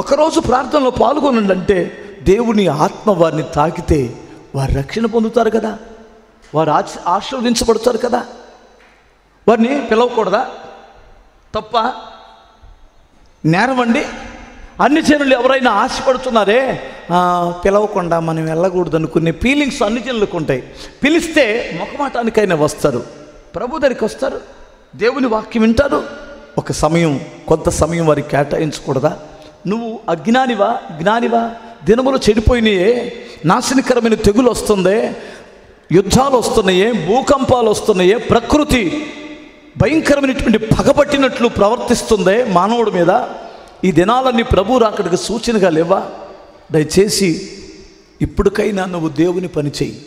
ఒకరోజు ప్రార్థనలో పాల్గొనండి అంటే దేవుని ఆత్మ వారిని తాకితే వారు రక్షణ పొందుతారు కదా, వారు ఆశీర్వదించబడతారు కదా. వారిని పిలవకూడదా? తప్ప? నేరం అండి? అన్ని జనులు ఎవరైనా ఆశపడుతున్నారే, పిలవకుండా మనం వెళ్ళకూడదు అనుకునే ఫీలింగ్స్ అన్ని జనులకు ఉంటాయి. పిలిస్తే మొహమాటానికైనా వస్తారు, ప్రభు దగ్గరికి వస్తారు, దేవుని వాక్యం వింటారు. ఒక సమయం, కొంత సమయం వారికి కేటాయించకూడదా? నువ్వు అజ్ఞానివా, జ్ఞానివా? దినములు చెడిపోయినాయే, నాశనకరమైన తెగులు వస్తుందే, యుద్ధాలు వస్తున్నాయే, భూకంపాలు వస్తున్నాయే, ప్రకృతి భయంకరమైనటువంటి పగబట్టినట్లు ప్రవర్తిస్తుందే మానవుడి మీద. ఈ దినాలన్నీ ప్రభు రాకడికి సూచనగా లేవా? దయచేసి ఇప్పటికైనా నువ్వు దేవుని పని చెయ్యి.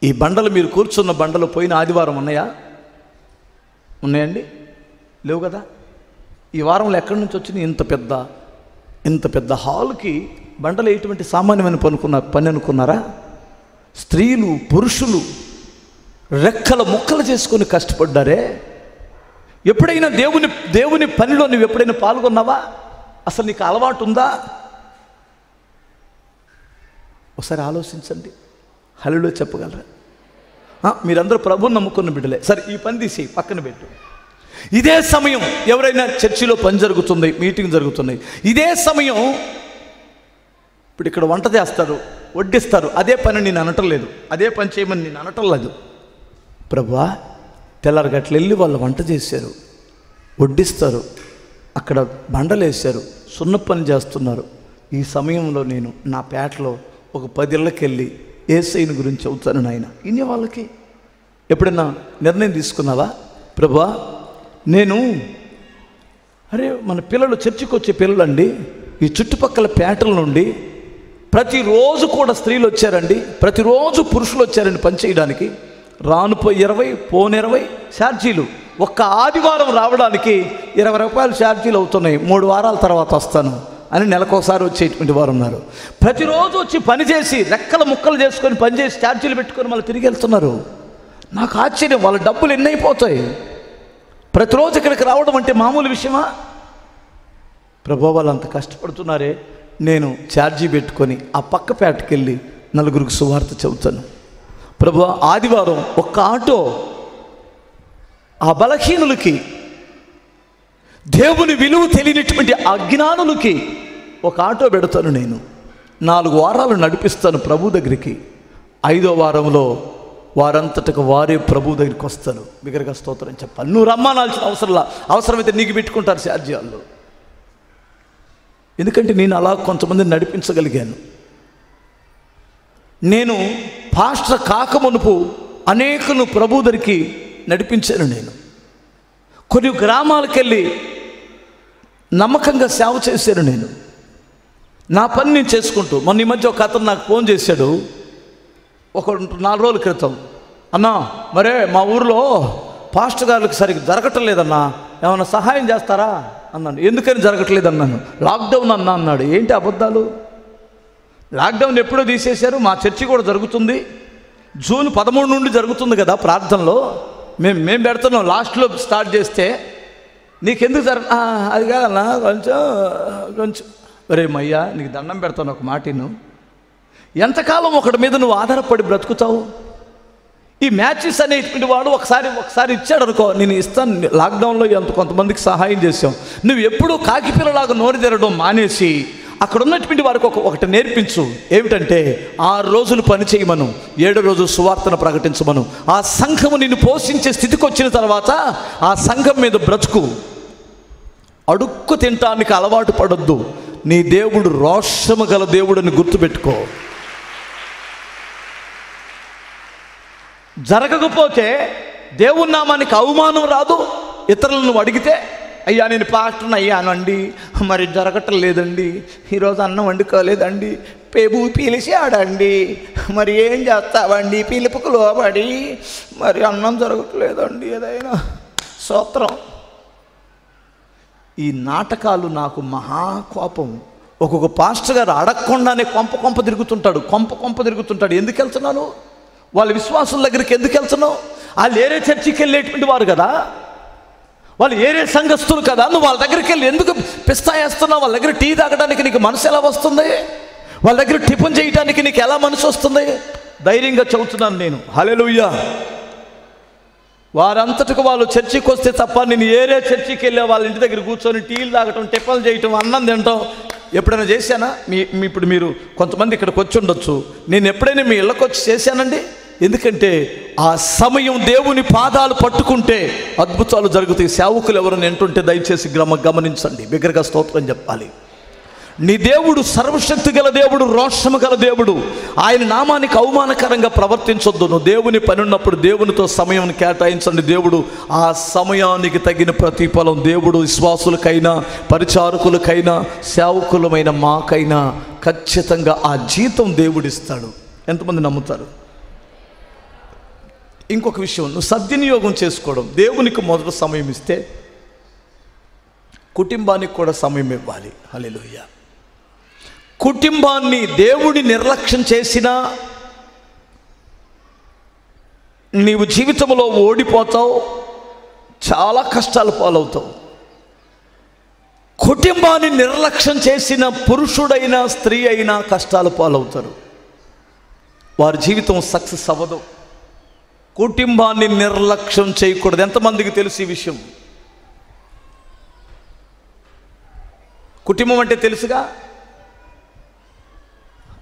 ఈ బండలు, మీరు కూర్చున్న బండలు పోయిన ఆదివారం ఉన్నాయా? ఉన్నాయండి? లేవు కదా. ఈ వారంలో ఎక్కడి నుంచి వచ్చింది? ఇంత పెద్ద హాల్కి బండలు ఎటువంటి సామాన్యమైన పని అనుకున్నారా? స్త్రీలు, పురుషులు రెక్కల ముక్కలు చేసుకొని కష్టపడ్డారే. ఎప్పుడైనా దేవుని పనిలో నువ్వు ఎప్పుడైనా పాల్గొన్నావా? అసలు నీకు అలవాటు ఉందా? ఒకసారి ఆలోచించండి. హల్లెలూయా చెప్పగలరా? మీరందరూ ప్రభువుని నమ్ముకున్న బిడ్డలే. సరే, ఈ పని తీసి పక్కన పెట్టు. ఇదే సమయం ఎవరైనా చర్చిలో పని జరుగుతుంది, మీటింగ్ జరుగుతున్నాయి, ఇదే సమయం ఇప్పుడు ఇక్కడ వంట చేస్తారు, వడ్డిస్తారు. అదే పని నేను అనటం లేదు, అదే పని చేయమని నేను అనటం లేదు. ప్రభువా, తెల్లారగట్ల వెళ్ళి వాళ్ళు వంట చేశారు, వడ్డిస్తారు, అక్కడ బండలు వేశారు, సున్న పని చేస్తున్నారు. ఈ సమయంలో నేను నా పేటలో ఒక 10 ఇళ్ళకి వెళ్ళి యేసయ్యని గురించి చెబుతాను నాయన. ఇన్ని వాళ్ళకి ఎప్పుడైనా నిర్ణయం తీసుకున్నావా? ప్రభువా, నేను మన పిల్లలు చర్చికి వచ్చే పిల్లలండి, ఈ చుట్టుపక్కల పేటల నుండి ప్రతిరోజు కూడా స్త్రీలు వచ్చారండి, ప్రతిరోజు పురుషులు వచ్చారండి పని చేయడానికి. రానుపోయి 20, పోను 20 ఛార్జీలు. ఒక్క ఆదివారం రావడానికి 20 రూపాయలు ఛార్జీలు అవుతున్నాయి. 3 వారాల తర్వాత వస్తాను అని నెలకోసారి వచ్చేటువంటి వారు ఉన్నారు. ప్రతిరోజు వచ్చి పనిచేసి రెక్కల ముక్కలు చేసుకొని పనిచేసి ఛార్జీలు పెట్టుకొని మళ్ళీ తిరిగి వెళ్తున్నారు. నాకు ఆశ్చర్యం, వాళ్ళ డబ్బులు ఎన్ని అయిపోతాయి? ప్రతిరోజు ఇక్కడికి రావడం అంటే మామూలు విషయమా? ప్రభు, వాళ్ళు అంత కష్టపడుతున్నారే, నేను ఛార్జీ పెట్టుకొని ఆ పక్క పేటకి వెళ్ళి నలుగురికి సువార్త చెబుతాను. ప్రభు, ఆదివారం ఒక్క ఆటో ఆ బలహీనులకి, దేవుని విలువ తెలియనటువంటి అజ్ఞానులకి ఒక ఆటో పెడతాను. నేను 4 వారాలు నడిపిస్తాను ప్రభు దగ్గరికి. 5వ వారంలో వారంతటకు వారే ప్రభు దగ్గరికి వస్తారు. బిగ్గరగా స్తోత్రం చెప్పాలి. నువ్వు రమ్మనాల్సిన అవసరంలా, అవసరమైతే నీకు పెట్టుకుంటారు ఛార్జీ వాళ్ళు. ఎందుకంటే నేను అలా కొంతమందిని నడిపించగలిగాను. నేను పాస్టర్ కాకమునుపు అనేకులను ప్రభు దగ్గరికి నడిపించాను. నేను కొన్ని గ్రామాలకు వెళ్ళి నమ్మకంగా సేవ చేశాను. నేను నా పని నేను చేసుకుంటూ, మొన్న ఈ మధ్య ఒక అతను నాకు ఫోన్ చేశాడు ఒక 4 రోజుల క్రితం. అన్నా, మరే మా ఊరిలో పాస్టర్ గారికి సరిగ్గా జరగటం లేదన్నా, ఏమన్నా సహాయం చేస్తారా అన్నాను. ఎందుకని జరగట్లేదు అన్నాను. లాక్డౌన్ అన్నా అన్నాడు. ఏంటి అబద్ధాలు? లాక్డౌన్ ఎప్పుడో తీసేశారు, మా చర్చి కూడా జరుగుతుంది. జూన్ 13 నుండి జరుగుతుంది కదా ప్రార్థనలో, మేము పెడుతున్నాం. లాస్ట్లో స్టార్ట్ చేస్తే నీకెందుకు అది కాదన్నా, కొంచెం ఒరే మయ్యా, నీకు దండం పెడతాను, ఒక మాటను. ఎంతకాలం ఒకటి మీద నువ్వు ఆధారపడి బ్రతుకుతావు? ఈ మ్యాచెస్ అనేటువంటి వాడు ఒకసారి ఇచ్చాడు అనుకో, నేను ఇస్తాను. లాక్డౌన్లో కొంతమందికి సహాయం చేసాం. నువ్వు ఎప్పుడూ కాకిపిల్లలాగా నోరు తెరడం మానేసి అక్కడ ఉన్నటువంటి వారికి ఒకటి నేర్పించు. ఏమిటంటే 6 రోజులు పని చేయమను, 7వ రోజు సువార్తను ప్రకటించమను. ఆ సంఘము నిన్ను పోషించే స్థితికి వచ్చిన తర్వాత ఆ సంఘం మీద బ్రతుకు. అడుక్కు తినటానికి అలవాటు పడొద్దు. నీ దేవుడు రోషము గల దేవుడని గుర్తుపెట్టుకో. జరగకపోతే దేవుని నామానికి అవమానం రాదు. ఇతరులను నువ్వు అడిగితే, అయ్యా నేను పాస్టర్ని అయ్యానండి, మరి జరగటం లేదండి, ఈరోజు అన్నం వండుకోలేదండి, పేబు పిలిచాడండి, మరి ఏం చేస్తావండి, పిలుపుకు లోబడి మరి అన్నం జరగట్లేదండి, ఏదైనా స్తోత్రం. ఈ నాటకాలు నాకు మహాకోపం. ఒక్కొక్క పాస్టర్ గారు అడగకుండానే కొంప తిరుగుతుంటాడు. ఎందుకు వెళ్తున్నాను? వాళ్ళ విశ్వాసుల దగ్గరికి ఎందుకు వెళ్తున్నావు? వాళ్ళు ఏరే చర్చికి వెళ్ళేటువంటి వారు కదా, వాళ్ళు ఏరే సంఘస్థులు కదా, నువ్వు వాళ్ళ దగ్గరికి వెళ్ళి ఎందుకు పిస్తా వేస్తున్నావు? వాళ్ళ దగ్గర టీ తాగడానికి నీకు మనసు ఎలా వస్తుంది? వాళ్ళ దగ్గర టిఫిన్ చేయడానికి నీకు ఎలా మనసు వస్తుంది? ధైర్యంగా చెబుతున్నాను నేను, హల్లెలూయా. వారంతటికి వాళ్ళు చర్చికి వస్తే తప్ప నేను ఏరే చర్చికి వెళ్ళే వాళ్ళ ఇంటి దగ్గర కూర్చొని టీలు తాగటం, టిఫిన్లు చేయటం, అన్నం తినటం ఎప్పుడైనా చేశానా? ఇప్పుడు మీరు కొంతమంది ఇక్కడికి వచ్చి ఉండొచ్చు, నేను ఎప్పుడైనా మీ ఇళ్ళకి వచ్చి చేశానండి? ఎందుకంటే ఆ సమయం దేవుని పాదాలు పట్టుకుంటే అద్భుతాలు జరుగుతాయి. సేవకులు ఎవరైనా వింటుంటే దయచేసి గమనించండి, బిగ్గరగా స్తోత్రం చెప్పాలి. నీ దేవుడు సర్వశక్తి గల దేవుడు, రోషము గల దేవుడు. ఆయన నామానికి అవమానకరంగా ప్రవర్తించొద్దు. నువ్వు దేవుని పని ఉన్నప్పుడు దేవునితో సమయం కేటాయించండి. దేవుడు ఆ సమయానికి తగిన ప్రతిఫలం దేవుడు విశ్వాసులకైనా, పరిచారకులకైనా, సేవకులమైన మాకైనా ఖచ్చితంగా ఆ జీతం దేవుడిస్తాడు. ఎంతమంది నమ్ముతారు? ఇంకొక విషయం, నువ్వు సద్వినియోగం చేసుకోవడం. దేవునికి మొదట సమయం ఇస్తే కుటుంబానికి కూడా సమయం ఇవ్వాలి. హల్లెలూయా. కుటుంబాన్ని దేవుడి నిర్లక్ష్యం చేసినా నీవు జీవితంలో ఓడిపోతావు, చాలా కష్టాలు పాలవుతావు. కుటుంబాన్ని నిర్లక్ష్యం చేసిన పురుషుడైనా స్త్రీ అయినా కష్టాలు పాలవుతారు. వారి జీవితం సక్సెస్ అవ్వదు. కుటుంబాన్ని నిర్లక్ష్యం చేయకూడదు. ఎంతమందికి తెలుసు ఈ విషయం? కుటుంబం అంటే తెలుసుగా?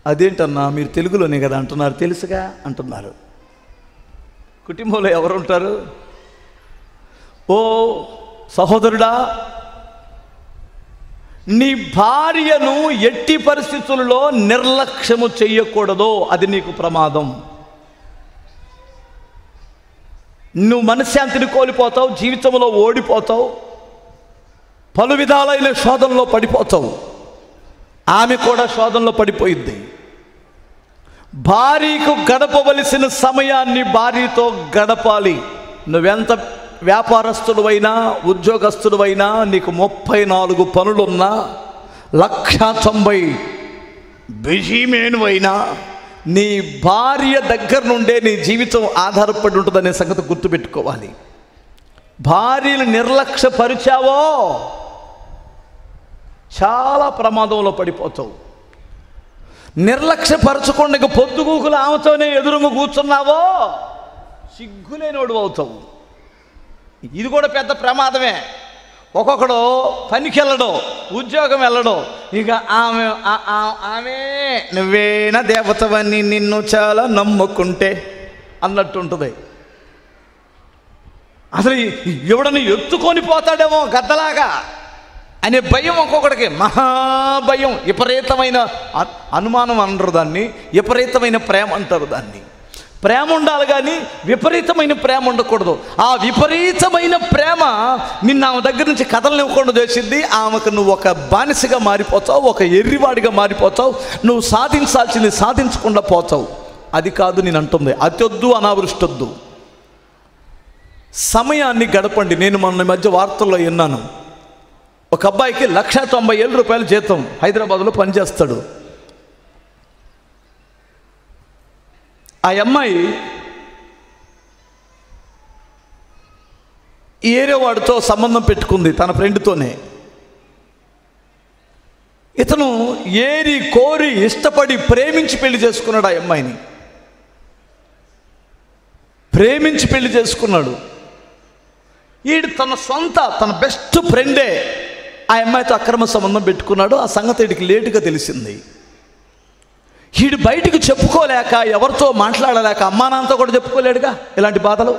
అదేంటన్నా మీరు తెలుగులోనే కదా అంటున్నారు, తెలుసుగా అంటున్నారు. కుటుంబంలో ఎవరు ఉంటారు? ఓ సహోదరుడా, నీ భార్యను ఎట్టి పరిస్థితుల్లో నిర్లక్ష్యము చెయ్యకూడదు, అది నీకు ప్రమాదం. నువ్వు మనశ్శాంతిని కోల్పోతావు, జీవితంలో ఓడిపోతావు, పలు విధాలైన శోధనలో పడిపోతావు. ఆమె కూడా శోధనలో పడిపోయింది. భార్యకు గడపవలసిన సమయాన్ని భార్యతో గడపాలి. నువ్వెంత వ్యాపారస్తుడువైనా, ఉద్యోగస్తుడువైనా, నీకు 34 పనులున్నా, 190 బిజీ మేనువైనా, నీ భార్య దగ్గర నుండే నీ జీవితం ఆధారపడి ఉంటుందనే సంగతి గుర్తుపెట్టుకోవాలి. భార్యను నిర్లక్ష్యపరిచావో చాలా ప్రమాదంలో పడిపోతావు. నిర్లక్ష్యపరచకుండా పొద్దుగూకులు ఆమెతోనే ఎదురుగా కూర్చున్నావో సిగ్గులేనోడు అవుతావు. ఇది కూడా పెద్ద ప్రమాదమే. ఒక్కొక్కడు పనికి వెళ్ళడం, ఉద్యోగం వెళ్ళడం, ఇక ఆమె నువ్వేనా దేవతవని నిన్ను చాలా నమ్ముకుంటే అన్నట్టు ఉంటుంది. అసలు ఎవడని ఎత్తుకొని పోతాడేమో గద్దలాగా అనే భయం ఒక్కొక్కడికి, మహాభయం. విపరీతమైన అనుమానం అంటారు దాన్ని, విపరీతమైన ప్రేమ అంటారు దాన్ని. ప్రేమ ఉండాలి కానీ విపరీతమైన ప్రేమ ఉండకూడదు. ఆ విపరీతమైన ప్రేమ నిన్ను ఆమె దగ్గర నుంచి కదలనివ్వకుండా చేసింది. ఆమెకు నువ్వు ఒక బానిసగా మారిపోతావు, ఒక ఎర్రివాడిగా మారిపోతావు, నువ్వు సాధించాల్సింది సాధించకుండా పోతావు. అది కాదు నేను అంటుంది. అతొద్దు, అనావృష్టొద్దు. సమయాన్ని గడపండి. నేను మొన్న మధ్య వార్తల్లో విన్నాను, ఒక అబ్బాయికి 1,90,000 రూపాయలు జీతం, హైదరాబాద్లో పనిచేస్తాడు. ఆ అమ్మాయి ఏరే వాడితో సంబంధం పెట్టుకుంది, తన ఫ్రెండ్తోనే. ఇతను ఏరి కోరి ఇష్టపడి ప్రేమించి పెళ్లి చేసుకున్నాడు. ఆ అమ్మాయిని ప్రేమించి పెళ్లి చేసుకున్నాడు. ఈడు తన బెస్ట్ ఫ్రెండే ఆ అమ్మాయితో అక్రమ సంబంధం పెట్టుకున్నాడు. ఆ సంగతి వీడికి లేటుగా తెలిసింది. వీడు బయటికి చెప్పుకోలేక, ఎవరితో మాట్లాడలేక, అమ్మా నాన్నతో కూడా చెప్పుకోలేడుగా ఇలాంటి బాధలు.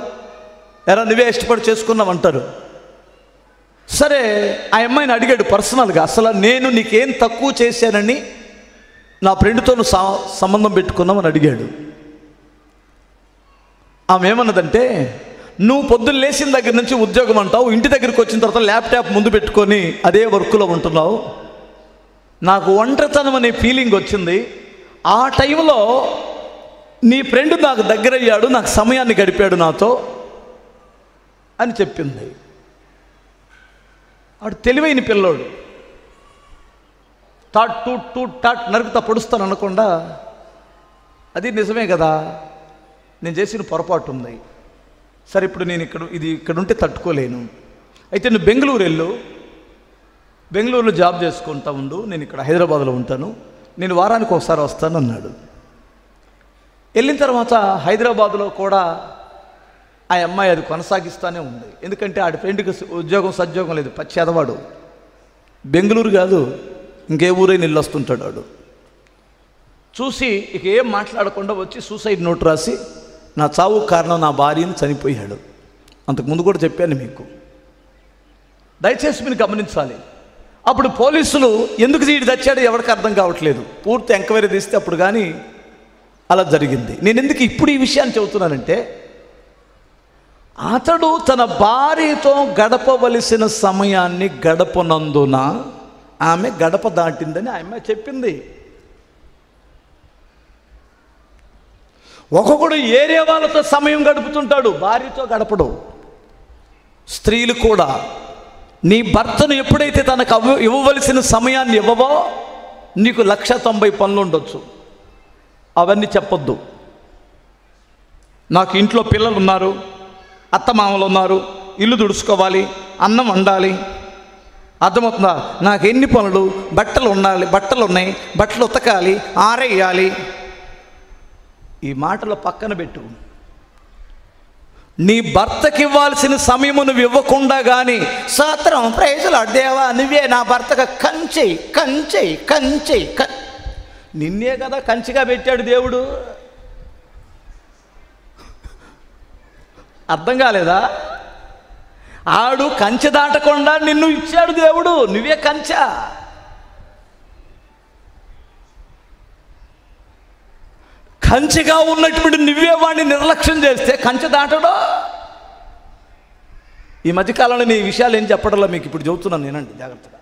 ఎరా నువ్వే ఇష్టపడి చేసుకున్నావు అంటారు. సరే ఆ అమ్మాయిని అడిగాడు పర్సనల్గా, అసలు నేను నీకేం తక్కువ చేశానని నా ఫ్రెండ్తో నువ్వు సంబంధం పెట్టుకున్నామని అడిగాడు. ఆమె ఏమన్నదంటే, నువ్వు పొద్దున్న లేచిన దగ్గర నుంచి ఉద్యోగం అంటావు, ఇంటి దగ్గరికి వచ్చిన తర్వాత ల్యాప్టాప్ ముందు పెట్టుకొని అదే వర్క్లో ఉంటున్నావు. నాకు ఒంటరితనం అనే ఫీలింగ్ వచ్చింది. ఆ టైంలో నీ ఫ్రెండ్ నాకు దగ్గరయ్యాడు, నాకు సమయాన్ని గడిపాడు నాతో అని చెప్పింది. వాడు తెలివైన పిల్లోడు. టాట్ నరుకుతా పొడుస్తాను అనకుండా, అది నిజమే కదా, నేను చేసిన పొరపాటు ఉంది, సరే ఇప్పుడు నేను ఇక్కడ ఉంటే తట్టుకోలేను, అయితే నువ్వు బెంగళూరు వెళ్ళు, బెంగళూరులో జాబ్ చేసుకుంటా ఉండు, నేను ఇక్కడ హైదరాబాద్లో ఉంటాను, నేను వారానికి ఒకసారి వస్తాను అన్నాడు. వెళ్ళిన తర్వాత హైదరాబాద్లో కూడా ఆ అమ్మాయి అది కొనసాగిస్తూనే ఉంది. ఎందుకంటే ఆడి ఫ్రెండ్కి ఉద్యోగం సద్యోగం లేదు, పచ్చేదవాడు. బెంగళూరు కాదు ఇంకే ఊరైనా ఇల్లు వస్తుంటాడు వాడు. చూసి ఇక ఏం మాట్లాడకుండా వచ్చి సూసైడ్ నోట్ రాసి నా చావు కారణం నా భార్యను చనిపోయాడు. అంతకుముందు కూడా చెప్పాను మీకు, దయచేసి మీరు గమనించాలి. అప్పుడు పోలీసులు ఎందుకు వీడు తెచ్చాడో ఎవరికి అర్థం కావట్లేదు, పూర్తి ఎంక్వైరీ తీస్తే అప్పుడు కానీ అలా జరిగింది. నేను ఎందుకు ఇప్పుడు ఈ విషయాన్ని చెబుతున్నానంటే, అతడు తన భార్యతో గడపవలసిన సమయాన్ని గడపనందున ఆమె గడప దాటిందని ఆమె చెప్పింది. ఒక్కొక్కడు ఏరే వాళ్ళతో సమయం గడుపుతుంటాడు, భార్యతో గడపడు. స్త్రీలు కూడా నీ భర్తను ఎప్పుడైతే తనకు ఇవ్వవలసిన సమయాన్ని ఇవ్వవో నీకు 190 పనులు ఉండొచ్చు, అవన్నీ చెప్పొద్దు. నాకు ఇంట్లో పిల్లలు ఉన్నారు, అత్తమామలు ఉన్నారు, ఇల్లు తుడుచుకోవాలి, అన్నం వండాలి, అర్థమవుతుందా, నాకు ఎన్ని పనులు, బట్టలు ఉన్నాయి, బట్టలు ఉతకాలి, ఆరేయాలి. ఈ మాటలు పక్కన పెట్టు. నీ భర్తకి ఇవ్వాల్సిన సమయము నువ్వు ఇవ్వకుండా కానీ సాత్రం ప్రైజులు దేవా నువ్వే నా భర్తగా కంచె నిన్నే కదా కంచిగా పెట్టాడు దేవుడు. అర్థం కాలేదా? ఆడు కంచె దాటకుండా నిన్ను ఇచ్చాడు దేవుడు, నువ్వే కంచె. కంచెగా ఉన్నటువంటి నువ్వే వాడిని నిర్లక్ష్యం చేస్తే కంచె దాటడో. ఈ మధ్యకాలంలో నీ విషయాలు ఏం చెప్పడంలో మీకు ఇప్పుడు చెబుతున్నాను, నేనండి జాగ్రత్తగా,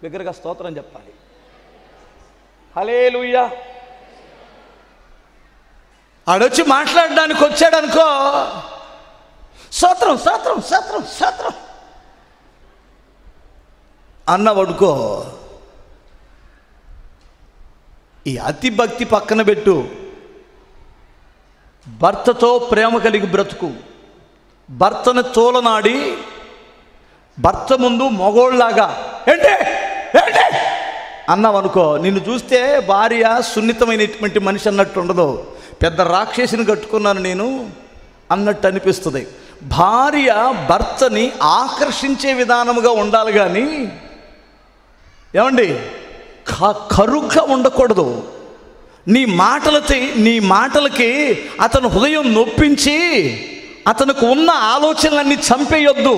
దగ్గరగా స్తోత్రం చెప్పాలి. హల్లెలూయా. ఆడొచ్చి మాట్లాడడానికి వచ్చాడనుకో, స్తోత్రం అన్నవడుకో. ఈ అతి భక్తి పక్కన పెట్టు, భర్తతో ప్రేమ కలిగి బ్రతుకు. భర్తను తోలనాడి భర్త ముందు మగోళ్ళలాగా ఏంటి అన్నావనుకో, నిన్ను చూస్తే భార్య సున్నితమైనటువంటి మనిషి అన్నట్టు ఉండదు, పెద్ద రాక్షసిని కట్టుకున్నాను నేను అన్నట్టు అనిపిస్తుంది. భార్య భర్తని ఆకర్షించే విధానముగా ఉండాలి కానీ ఏమండి కరుగ్గా ఉండకూడదు. నీ మాటలకి అతను హృదయం నొప్పించి అతనికి ఉన్న ఆలోచనలన్నీ చంపేయొద్దు.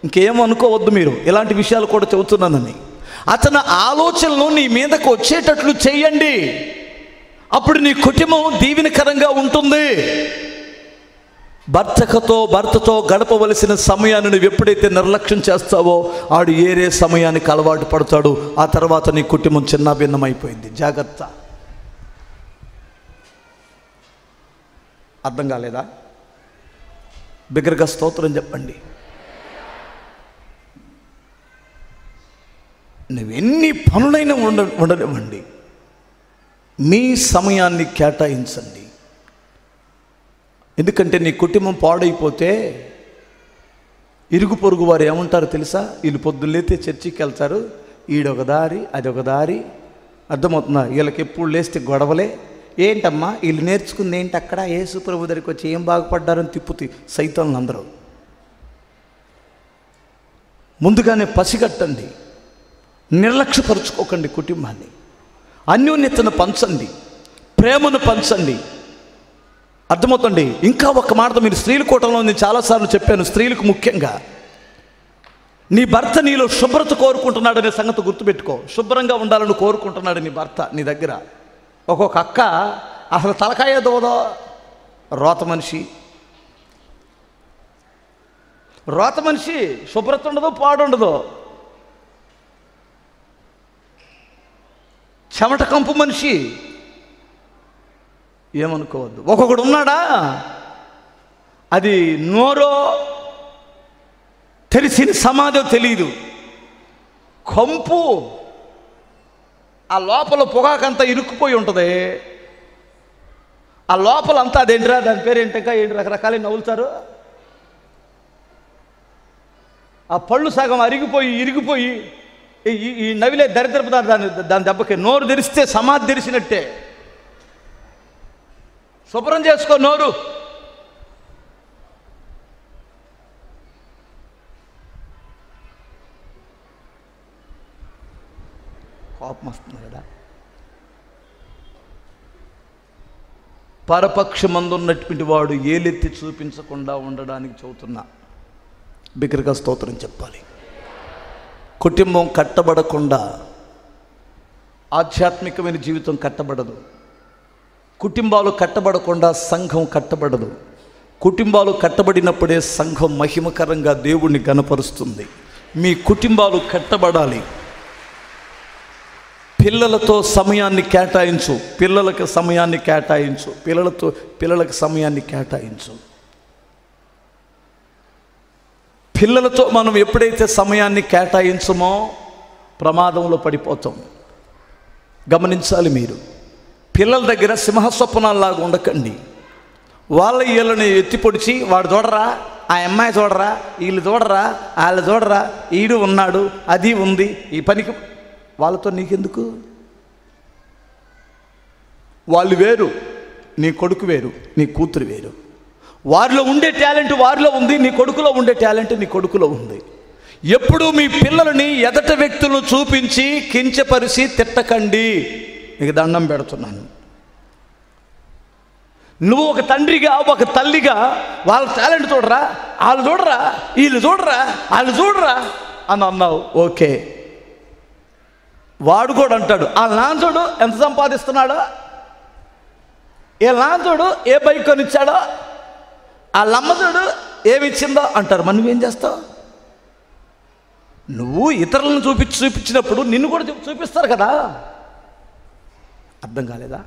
ఇంకేమనుకోవద్దు మీరు, ఇలాంటి విషయాలు కూడా చెబుతున్నానని. అతని ఆలోచనలు నీ మీదకు వచ్చేటట్లు చేయండి, అప్పుడు నీ కుటుంబం దీవెనకరంగా ఉంటుంది. భర్తతో గడపవలసిన సమయాన్ని నువ్వు ఎప్పుడైతే నిర్లక్ష్యం చేస్తావో ఆడు ఏరే సమయానికి అలవాటు పడతాడు. ఆ తర్వాత నీ కుటుంబం చిన్నాభిన్నమైపోయింది. జాగ్రత్త. అర్థం కాలేదా? బిగ్గరగా స్తోత్రం చెప్పండి. నువ్వెన్ని పనులైనా ఉండనివ్వండి, మీ సమయాన్ని కేటాయించండి. ఎందుకంటే నీ కుటుంబం పాడైపోతే ఇరుగు పొరుగు వారు ఏమంటారో తెలుసా? వీళ్ళు పొద్దున్నైతే చర్చికి వెళ్తారు, ఈడొక దారి అదొక దారి, అర్థమవుతుందా? వీళ్ళకి ఎప్పుడు లేస్తే గొడవలే. ఏంటమ్మా వీళ్ళు నేర్చుకుంది ఏంటి అక్కడ? యేసు ప్రభు దగ్గరికి వచ్చి ఏం బాగుపడ్డారని తిప్పుతి సైతాన్లు అందరూ. ముందుగానే పసిగట్టండి, నిర్లక్ష్యపరుచుకోకండి కుటుంబాన్ని. అన్యోన్యతను పంచండి, ప్రేమను పంచండి. అర్థమవుతుంది. ఇంకా ఒక మాట మీరు స్త్రీల కూటంలో నేను చాలాసార్లు చెప్పాను, స్త్రీలకు ముఖ్యంగా నీ భర్త నీలో శుభ్రత కోరుకుంటున్నాడు అనే సంగతి గుర్తుపెట్టుకో. శుభ్రంగా ఉండాలని కోరుకుంటున్నాడు నీ భర్త నీ దగ్గర. ఒక్కొక్క అక్క అసలు తలకాయ దోదో రోత మనిషి, శుభ్రత ఉండదు, పాడుండదు, చెమట కంపు మనిషి. ఏమనుకోవద్దు. ఒక్కొక్కడు ఉన్నాడా, అది నోరో తెలిసిన సమాధో తెలియదు, కంపు, ఆ లోపల పొగాకంతా ఇరుక్కుపోయి ఉంటుంది. ఆ లోపలంతా అదేంటిరా, దాని పేరు ఏంటంటే ఏంటి రకరకాల నవ్వులుతారు. ఆ పళ్ళు సగం అరిగిపోయి ఇరిగిపోయి ఈ నవిలే దరిద్రపు దాని దెబ్బకి నోరు తెరిస్తే సమాధి తెరిచినట్టే. శుభ్రం చేసుకో నోరు. కోపం వస్తుంది కదా. పరపక్షమందున్నటువంటి వాడు ఏలెత్తి చూపించకుండా ఉండడానికి చెబుతున్నా. బిగ్గరగా స్తోత్రం చెప్పాలి. కుటుంబం కట్టబడకుండా ఆధ్యాత్మికమైన జీవితం కట్టబడదు. కుటుంబాలు కట్టబడకుండా సంఘం కట్టబడదు. కుటుంబాలు కట్టబడినప్పుడే సంఘం మహిమకరంగా దేవుణ్ణి గణపరుస్తుంది. మీ కుటుంబాలు కట్టబడాలి. పిల్లలతో సమయాన్ని కేటాయించు. పిల్లలకు సమయాన్ని కేటాయించు. పిల్లలకు సమయాన్ని కేటాయించు. పిల్లలతో మనం ఎప్పుడైతే సమయాన్ని కేటాయించమో ప్రమాదంలో పడిపోతాం. గమనించాలి మీరు. పిల్లల దగ్గర సింహస్వప్నాల్లాగా ఉండకండి. వాళ్ళ వీళ్ళని ఎత్తి పొడిచి వాడు చూడరా, ఆ అమ్మాయి చూడరా, వీళ్ళు చూడరా, వాళ్ళు చూడరా, ఈడు ఉన్నాడు, అది ఉంది, ఈ పనికి వాళ్ళతో నీకెందుకు? వాళ్ళు వేరు, నీ కొడుకు వేరు, నీ కూతురు వేరు. వారిలో ఉండే టాలెంట్ వారిలో ఉంది, నీ కొడుకులో ఉండే టాలెంట్ నీ కొడుకులో ఉంది. ఎప్పుడు మీ పిల్లలని ఎదట వ్యక్తులను చూపించి కించపరిచి తిట్టకండి. నీకు దండం పెడుతున్నాను. నువ్వు ఒక తండ్రిగా ఒక తల్లిగా వాళ్ళ టాలెంట్ చూడరా, వాళ్ళు చూడరా, వీళ్ళు చూడరా, వాళ్ళు చూడరా అని అన్నావు, ఓకే. వాడు కూడా అంటాడు, వాళ్ళ నాన్న చూడు ఎంత సంపాదిస్తున్నాడో, ఏ నాన్న చూడు ఏ బైక్ కొనిచ్చాడో, వాళ్ళ అమ్మ చూడు ఏమిచ్చిందో అంటారు. మరి నువ్వేం చేస్తావు? నువ్వు ఇతరులను చూపించినప్పుడు నిన్ను కూడా చూపిస్తారు కదా. అర్థం కాలేదా?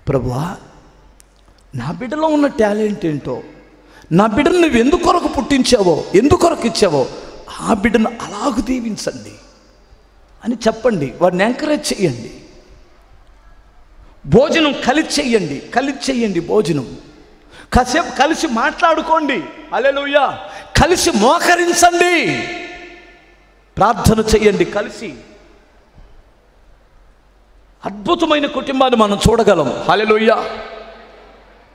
ప్రభువా, నా బిడ్డలో ఉన్న టాలెంట్ ఏంటో, నా బిడ్డను నువ్వు ఎందుకొరకు పుట్టించావో, ఎందుకొరకు ఇచ్చావో ఆ బిడ్డను అలాగ దీవించండి అని చెప్పండి. వారిని ఎంకరేజ్ చేయండి. భోజనం కలిసి చెయ్యండి. భోజనం కాసేపు కలిసి మాట్లాడుకోండి. హల్లెలూయా. కలిసి మోకరించండి, ప్రార్థన చెయ్యండి కలిసి. అద్భుతమైన కుటుంబాన్ని మనం చూడగలం. హల్లెలూయా.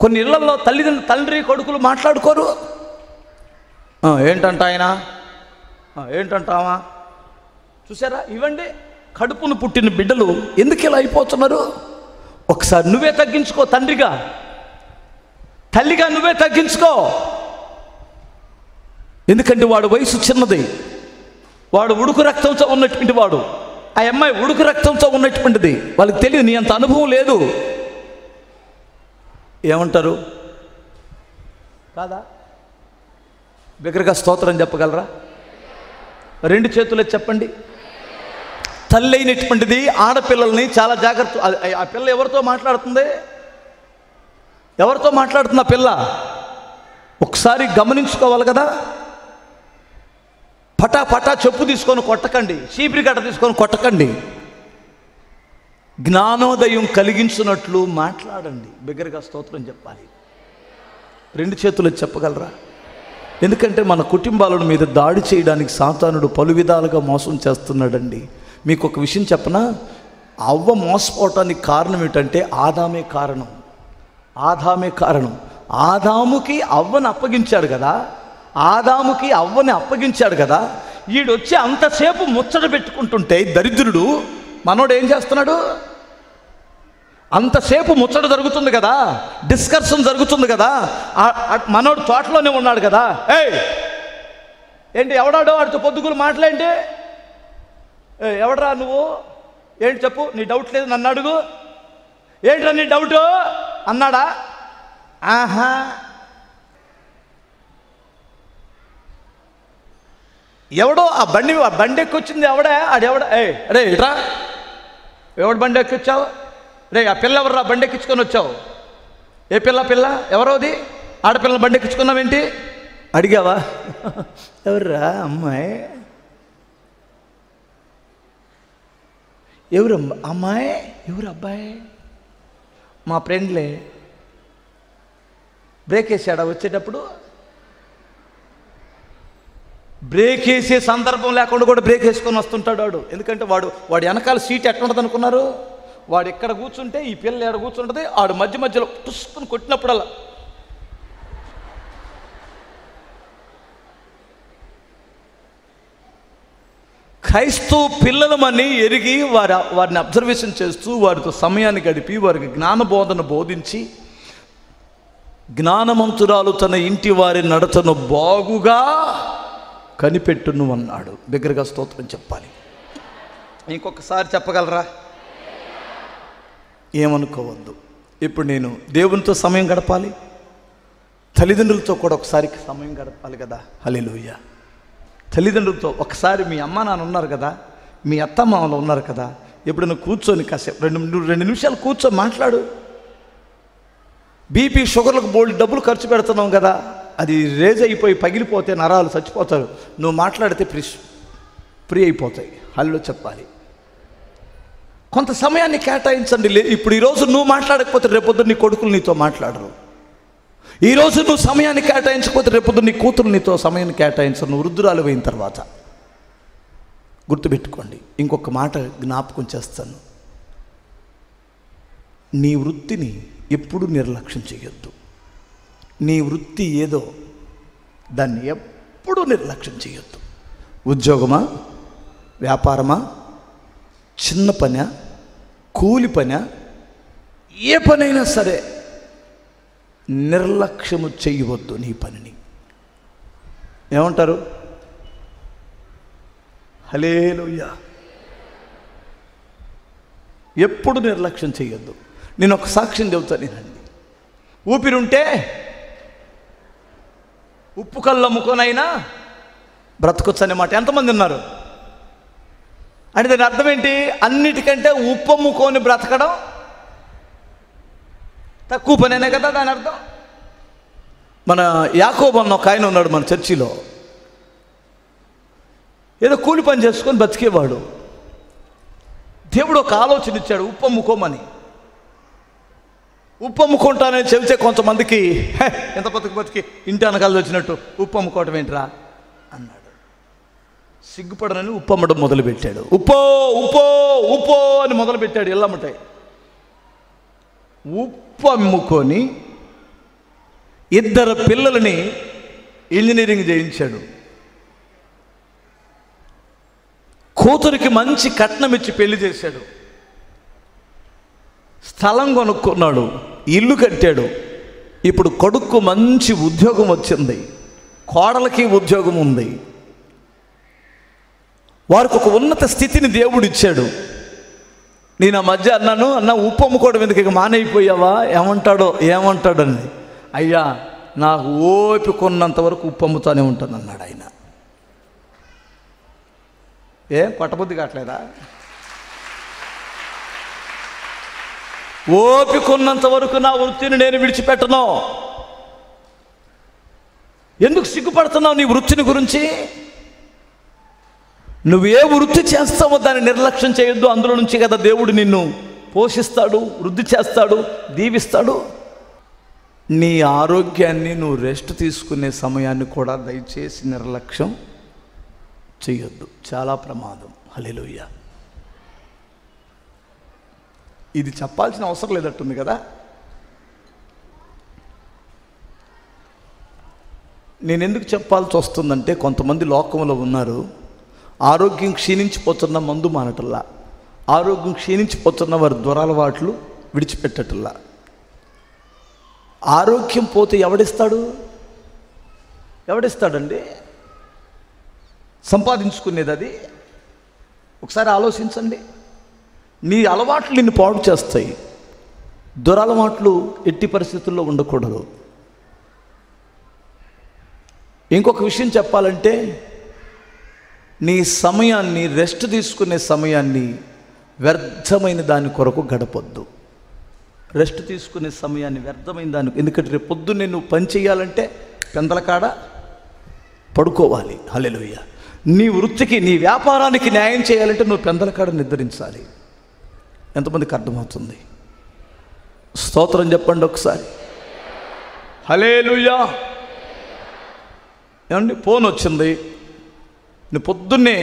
కొన్ని ఇళ్లలో తండ్రి కొడుకులు మాట్లాడుకోరు. ఏంటంట ఆయన, ఏంటంటావా? చూసారా? ఇవ్వండి, కడుపును పుట్టిన బిడ్డలు ఎందుకు ఇలా అయిపోతున్నారు? ఒకసారి నువ్వే తగ్గించుకో. తండ్రిగా తల్లిగా నువ్వే తగ్గించుకో. ఎందుకంటే వాడు వయసు చిన్నది, వాడు ఉడుకు రక్తంతో ఉన్నటువంటి వాడు, ఆ అమ్మాయి ఉడుకు రక్తంతో ఉన్నటువంటిది. వాళ్ళకి తెలియదు, నీ అంత అనుభవం లేదు. ఏమంటారు కాదా? బిగ్గరగా స్తోత్రం చెప్పగలరా? రెండు చేతులే చెప్పండి. తల్లి అయినటువంటిది ఆడపిల్లల్ని చాలా జాగ్రత్త. ఆ పిల్ల ఎవరితో మాట్లాడుతుంది? ఎవరితో మాట్లాడుతుంది ఆ పిల్ల? ఒకసారి గమనించుకోవాలి కదా. పటా చెప్పు తీసుకొని కొట్టకండి, చీపిరి కట్ట తీసుకొని కొట్టకండి. జ్ఞానోదయం కలిగించినట్లు మాట్లాడండి. బిగ్గరగా స్తోత్రం చెప్పాలి. రెండు చేతులు చెప్పగలరా? ఎందుకంటే మన కుటుంబాల మీద దాడి చేయడానికి సాతానుడు పలు విధాలుగా మోసం చేస్తున్నాడండి. మీకు ఒక విషయం చెప్పనా? అవ్వ మోసపోవటానికి కారణం ఏంటంటే ఆదామే కారణం. ఆదాముకి అవ్వని అప్పగించాడు కదా. ఈడొచ్చి అంతసేపు ముచ్చట పెట్టుకుంటుంటే దరిద్రుడు మనోడు ఏం చేస్తున్నాడు? అంతసేపు ముచ్చట జరుగుతుంది కదా, డిస్కషన్ జరుగుతుంది కదా, మనోడు తోటలోనే ఉన్నాడు కదా. ఏంటి ఎవడాడో వాడితో పొద్దుగులు మాట్లాడి, ఎవడరా నువ్వు, ఏంటి చెప్పు, నీ డౌట్ లేదు నన్ను అడుగు, ఏంట్రా నీ డౌటు అన్నాడా? ఆహా, ఎవడో ఆ బండి ఎక్కొచ్చింది ఎవడా? అరే ఇట్రా, ఎవడు బండి ఎక్కొచ్చావు? రే ఆ పిల్ల ఎవర్రా బండి ఎక్కించుకొని వచ్చావు? ఏ పిల్ల ఎవరోది? ఆడపిల్ల బండి ఎక్కించుకున్నావేంటి అడిగావా? ఎవర్రా అమ్మాయి? ఎవరు అమ్మాయి? ఎవరు అబ్బాయి? మా ఫ్రెండ్లే బ్రేక్ వేసాడా వచ్చేటప్పుడు? బ్రేక్ వేసే సందర్భం లేకుండా కూడా బ్రేక్ వేసుకొని వస్తుంటాడు వాడు. ఎందుకంటే వాడు వెనకాల సీట్ ఎట్లా ఉంటుంది అనుకున్నారు? వాడు ఎక్కడ కూర్చుంటే ఈ పిల్ల ఎక్కడ కూర్చుంటుంది, వాడు మధ్యలో టుస్కుని కొట్టినప్పుడల్లా క్రైస్తవ పిల్లలమని ఎరిగి వారిని అబ్జర్వేషన్ చేస్తూ వారితో సమయాన్ని గడిపి వారికి జ్ఞానబోధన బోధించి జ్ఞానమంతురాలు తన ఇంటి వారి నడతను బాగుగా కనిపెట్టును అన్నాడు. బిగ్గరగా స్తోత్రం చెప్పాలి. ఇంకొకసారి చెప్పగలరా? ఏమనుకోవద్దు. ఇప్పుడు నేను దేవునితో సమయం గడపాలి, తల్లిదండ్రులతో కూడా ఒకసారి సమయం గడపాలి కదా. హల్లెలూయా. తల్లిదండ్రులతో ఒకసారి, మీ అమ్మ నాన్న ఉన్నారు కదా, మీ అత్తమామలు ఉన్నారు కదా, ఎప్పుడైనా కూర్చొని కాసేపు రెండు నిమిషాలు కూర్చొని మాట్లాడు. బీపీ షుగర్లకు బోల్డ్ డబ్బులు ఖర్చు పెడుతున్నాం కదా, అది రేజ్ అయిపోయి పగిలిపోతే నరాలు చచ్చిపోతారు. నువ్వు మాట్లాడితే ఫ్రీ అయిపోతాయి. హల్లో చెప్పాలి. కొంత సమయాన్ని కేటాయించండి. ఇప్పుడు ఈరోజు నువ్వు మాట్లాడకపోతే రేపొద్దు నీ కొడుకులు నీతో మాట్లాడరు. ఈరోజు నువ్వు సమయాన్ని కేటాయించకపోతే రేపొద్దు నీ కూతురు నీతో సమయాన్ని కేటాయించరు. నువ్వు వృద్ధురాలు అయిన తర్వాత. గుర్తుపెట్టుకోండి. ఇంకొక మాట జ్ఞాపకం చేస్తాను. నీ వృత్తిని ఎప్పుడు నిర్లక్ష్యం చేయొద్దు. నీ వృత్తి ఏదో దాన్ని ఎప్పుడూ నిర్లక్ష్యం చేయొద్దు. ఉద్యోగమా, వ్యాపారమా, చిన్న పనా, కూలి పనా, ఏ పనైనా సరే నిర్లక్ష్యము చేయవద్దు. నీ పనిని ఏమంటారు? హల్లెలూయా. ఎప్పుడు నిర్లక్ష్యం చేయొద్దు. నేను ఒక సాక్ష్యం చెబుతాను నేనండి. ఊపిరుంటే ఉప్పు కళ్ళు అమ్ముకొనైనా బ్రతకొచ్చు అనే మాట ఎంతమంది ఉన్నారు? అంటే దాని అర్థం ఏంటి? అన్నిటికంటే ఉప్పు అమ్ముకొని బ్రతకడం తక్కువ పనేనే కదా దాని అర్థం. మన యాకోబు అన్న ఒక ఆయన ఉన్నాడు మన చర్చిలో. ఏదో కూలి పని చేసుకొని బతికేవాడు. దేవుడు ఒక ఆలోచన ఇచ్చాడు, ఉప్పు అమ్ముకోమని. ఉప్పు అమ్ముకుంటానని చెబితే కొంతమందికి ఎంత బతికి ఇంటి వెనకాల వచ్చినట్టు ఉప్పు అమ్ముకోవటం ఏంట్రా అన్నాడు. సిగ్గుపడనని ఉప్పు అమ్మడం మొదలుపెట్టాడు. ఉప్పో ఉప్పో ఉప్పో అని మొదలుపెట్టాడు. ఎల్లమ్మటాయి ఉప్పు అమ్ముకొని 2 పిల్లలని ఇంజనీరింగ్ చేయించాడు. కూతురికి మంచి కట్నం ఇచ్చి పెళ్లి చేశాడు. స్థలం కొనుక్కున్నాడు, ఇల్లు కట్టాడు. ఇప్పుడు కొడుకు మంచి ఉద్యోగం వచ్చింది, కోడలకి ఉద్యోగం ఉంది. వారికి ఒక ఉన్నత స్థితిని దేవుడు ఇచ్చాడు. నేను ఆ మధ్య అన్నాను, ఉప్పు అమ్ముకోవడం ఎందుకు, ఇక మానైపోయావా, ఏమంటాడని. అయ్యా నాకు ఓపిక ఉన్నంత వరకు ఉప్పు అమ్ముతానే ఉంటాను అన్నాడు ఆయన. కొట్టబుద్ధి కావట్లేదా? ఓపిక ఉన్నంత వరకు నా వృత్తిని నేను విడిచిపెట్టను. ఎందుకు సిగ్గుపడుతున్నావు నీ వృత్తిని గురించి? నువ్వు ఏ వృత్తి చేస్తావో దాన్ని నిర్లక్ష్యం చేయొద్దు. అందులో నుంచి కదా దేవుడు నిన్ను పోషిస్తాడు, వృద్ధి చేస్తాడు, దీవిస్తాడు. నీ ఆరోగ్యాన్ని, నువ్వు రెస్ట్ తీసుకునే సమయాన్ని కూడా దయచేసి నిర్లక్ష్యం చేయొద్దు. చాలా ప్రమాదం. హల్లెలూయా. ఇది చెప్పాల్సిన అవసరం లేదట్టుంది కదా. నేను ఎందుకు చెప్పాల్సి వస్తుందంటే, కొంతమంది లోకంలో ఉన్నారు, ఆరోగ్యం క్షీణించిపోతున్న మందు మానటల్లా, ఆరోగ్యం క్షీణించిపోతున్న వారి దురలవాట్లు విడిచిపెట్టటల్లా. ఆరోగ్యం పోతే ఎవడిస్తాడండి? సంపాదించుకునేది అది. ఒకసారి ఆలోచించండి. నీ అలవాట్లు నిన్ను పాడు చేస్తాయి. దురలవాట్లు ఎట్టి పరిస్థితుల్లో ఉండకూడదు. ఇంకొక విషయం చెప్పాలంటే, నీ సమయాన్ని, రెస్ట్ తీసుకునే సమయాన్ని వ్యర్థమైన దాని కొరకు గడపొద్దు. రెస్ట్ తీసుకునే సమయాన్ని వ్యర్థమైన దానికి, ఎందుకంటే రేపు పొద్దున్నే నువ్వు పని చేయాలంటే పెందల కాడ పడుకోవాలి. హల్లెలూయా. నీ వృత్తికి, నీ వ్యాపారానికి న్యాయం చేయాలంటే నువ్వు పెందల కాడ నిద్రించాలి. ఎంతమందికి అర్థమవుతుంది? స్తోత్రం చెప్పండి ఒకసారి. హల్లెలూయా. ఏమండి, ఫోన్ వచ్చింది, నువ్వు పొద్దున్నే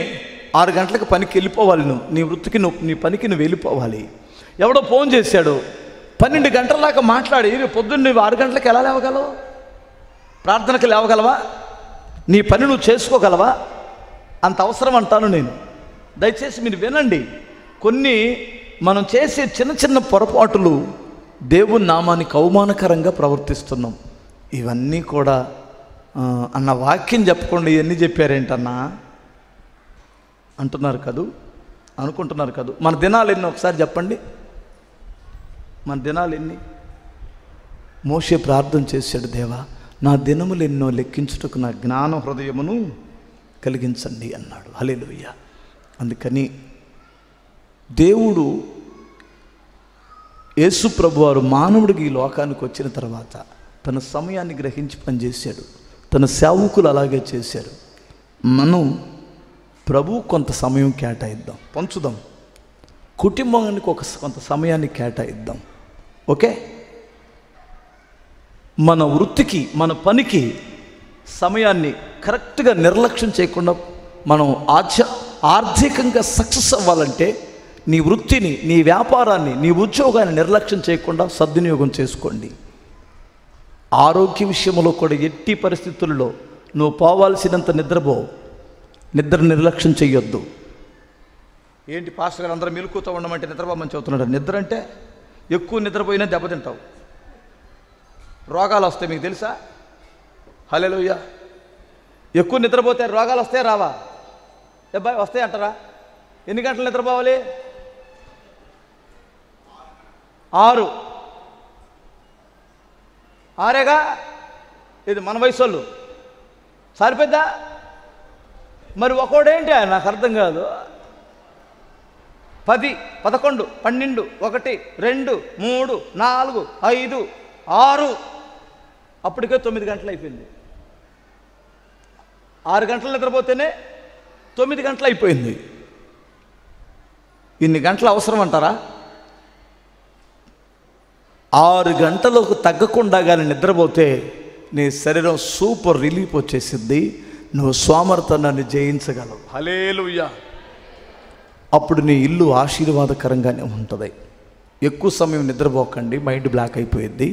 6 గంటలకు పనికి వెళ్ళిపోవాలి, నీ వృత్తికి నీ పనికి నువ్వు వెళ్ళిపోవాలి. ఎవడో ఫోన్ చేశాడు, 12 గంటల దాకా మాట్లాడి పొద్దున్న నువ్వు 6 గంటలకు ఎలా లేవగలవు? ప్రార్థనకు లేవగలవా? నీ పని నువ్వు చేసుకోగలవా? అంత అవసరం అంటాను నేను. దయచేసి మీరు వినండి. కొన్ని మనం చేసే చిన్న చిన్న పొరపాటులు దేవుని నామానికి అవమానకరంగా ప్రవర్తిస్తున్నాం. ఇవన్నీ కూడా అన్న వాక్యం చెప్పకుండా ఇవన్నీ చెప్పారేంటన్నా అంటున్నారు కదూ, అనుకుంటున్నారు కదూ. మన దినాలు ఎన్ని ఒకసారి చెప్పండి. మన దినాలు ఎన్ని? మోషే ప్రార్థన చేశాడు, దేవా నా దినములు ఎన్నో లెక్కించుటకు నా జ్ఞాన హృదయమును కలిగించండి అన్నాడు. హల్లెలూయా. అందుకని దేవుడు యేసు ప్రభువారు మానవుడికి ఈ లోకానికి వచ్చిన తర్వాత తన సమయాన్ని గ్రహించి పనిచేశాడు. తన సేవకులు అలాగే చేశారు. మనం ప్రభు కొంత సమయం కేటాయిద్దాం, పంచుదాం. కుటుంబానికి కొంత సమయాన్ని కేటాయిద్దాం. ఓకే, మన వృత్తికి మన పనికి సమయాన్ని కరెక్ట్గా నిర్లక్ష్యం చేయకుండా మనం ఆర్థికంగా సక్సెస్ అవ్వాలంటే నీ వృత్తిని, నీ వ్యాపారాన్ని, నీ ఉద్యోగాన్ని నిర్లక్ష్యం చేయకుండా సద్వినియోగం చేసుకోండి. ఆరోగ్య విషయంలో కూడా ఎట్టి పరిస్థితుల్లో నువ్వు పోవాల్సినంత నిద్రపో, నిద్ర నిర్లక్ష్యం చెయ్యొద్దు. ఏంటి పాస్టర్ గారు అందరూ మెలుకుతూ ఉండమంటే నిద్రపోమని చెబుతున్నాడు. నిద్ర అంటే ఎక్కువ నిద్రపోయినా దెబ్బతింటావు, రోగాలు వస్తాయి. మీకు తెలుసా? హల్లెలూయా. ఎక్కువ నిద్రపోతే రోగాలు వస్తాయా రావా? అబ్బాయి వస్తాయి అంటారా? ఎన్ని గంటలు నిద్రపోవాలి? 6 ఇది మన వయసు వాళ్ళు సరిపోద్దా? మరి ఒకడేంటి నాకు అర్థం కాదు. 10, 11, 12, 1, 2, 3, 4, 5, 6 అప్పటికే 9 గంటలు అయిపోయింది. 6 గంటలు నిద్రపోతేనే 9 గంటలు అయిపోయింది. ఇన్ని గంటలు అవసరం అంటారా? 6 గంటలకు తగ్గకుండా కానీ నిద్రపోతే నీ శరీరం సూపర్ రిలీఫ్ వచ్చేసింది. నువ్వు సోమర్థనాన్ని జయించగలవు. హల్లెలూయా. అప్పుడు నీ ఇల్లు ఆశీర్వాదకరంగానే ఉంటుంది. ఎక్కువ సమయం నిద్రపోకండి, మైండ్ బ్లాక్ అయిపోయింది.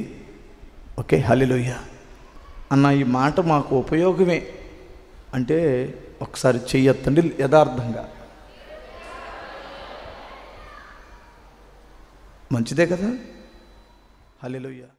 ఓకే, హల్లెలూయా. అన్న ఈ మాట మాకు ఉపయోగమే అంటే ఒకసారి చెయ్యొద్దండి యథార్థంగా. మంచిదే కదా? హల్లెలూయా.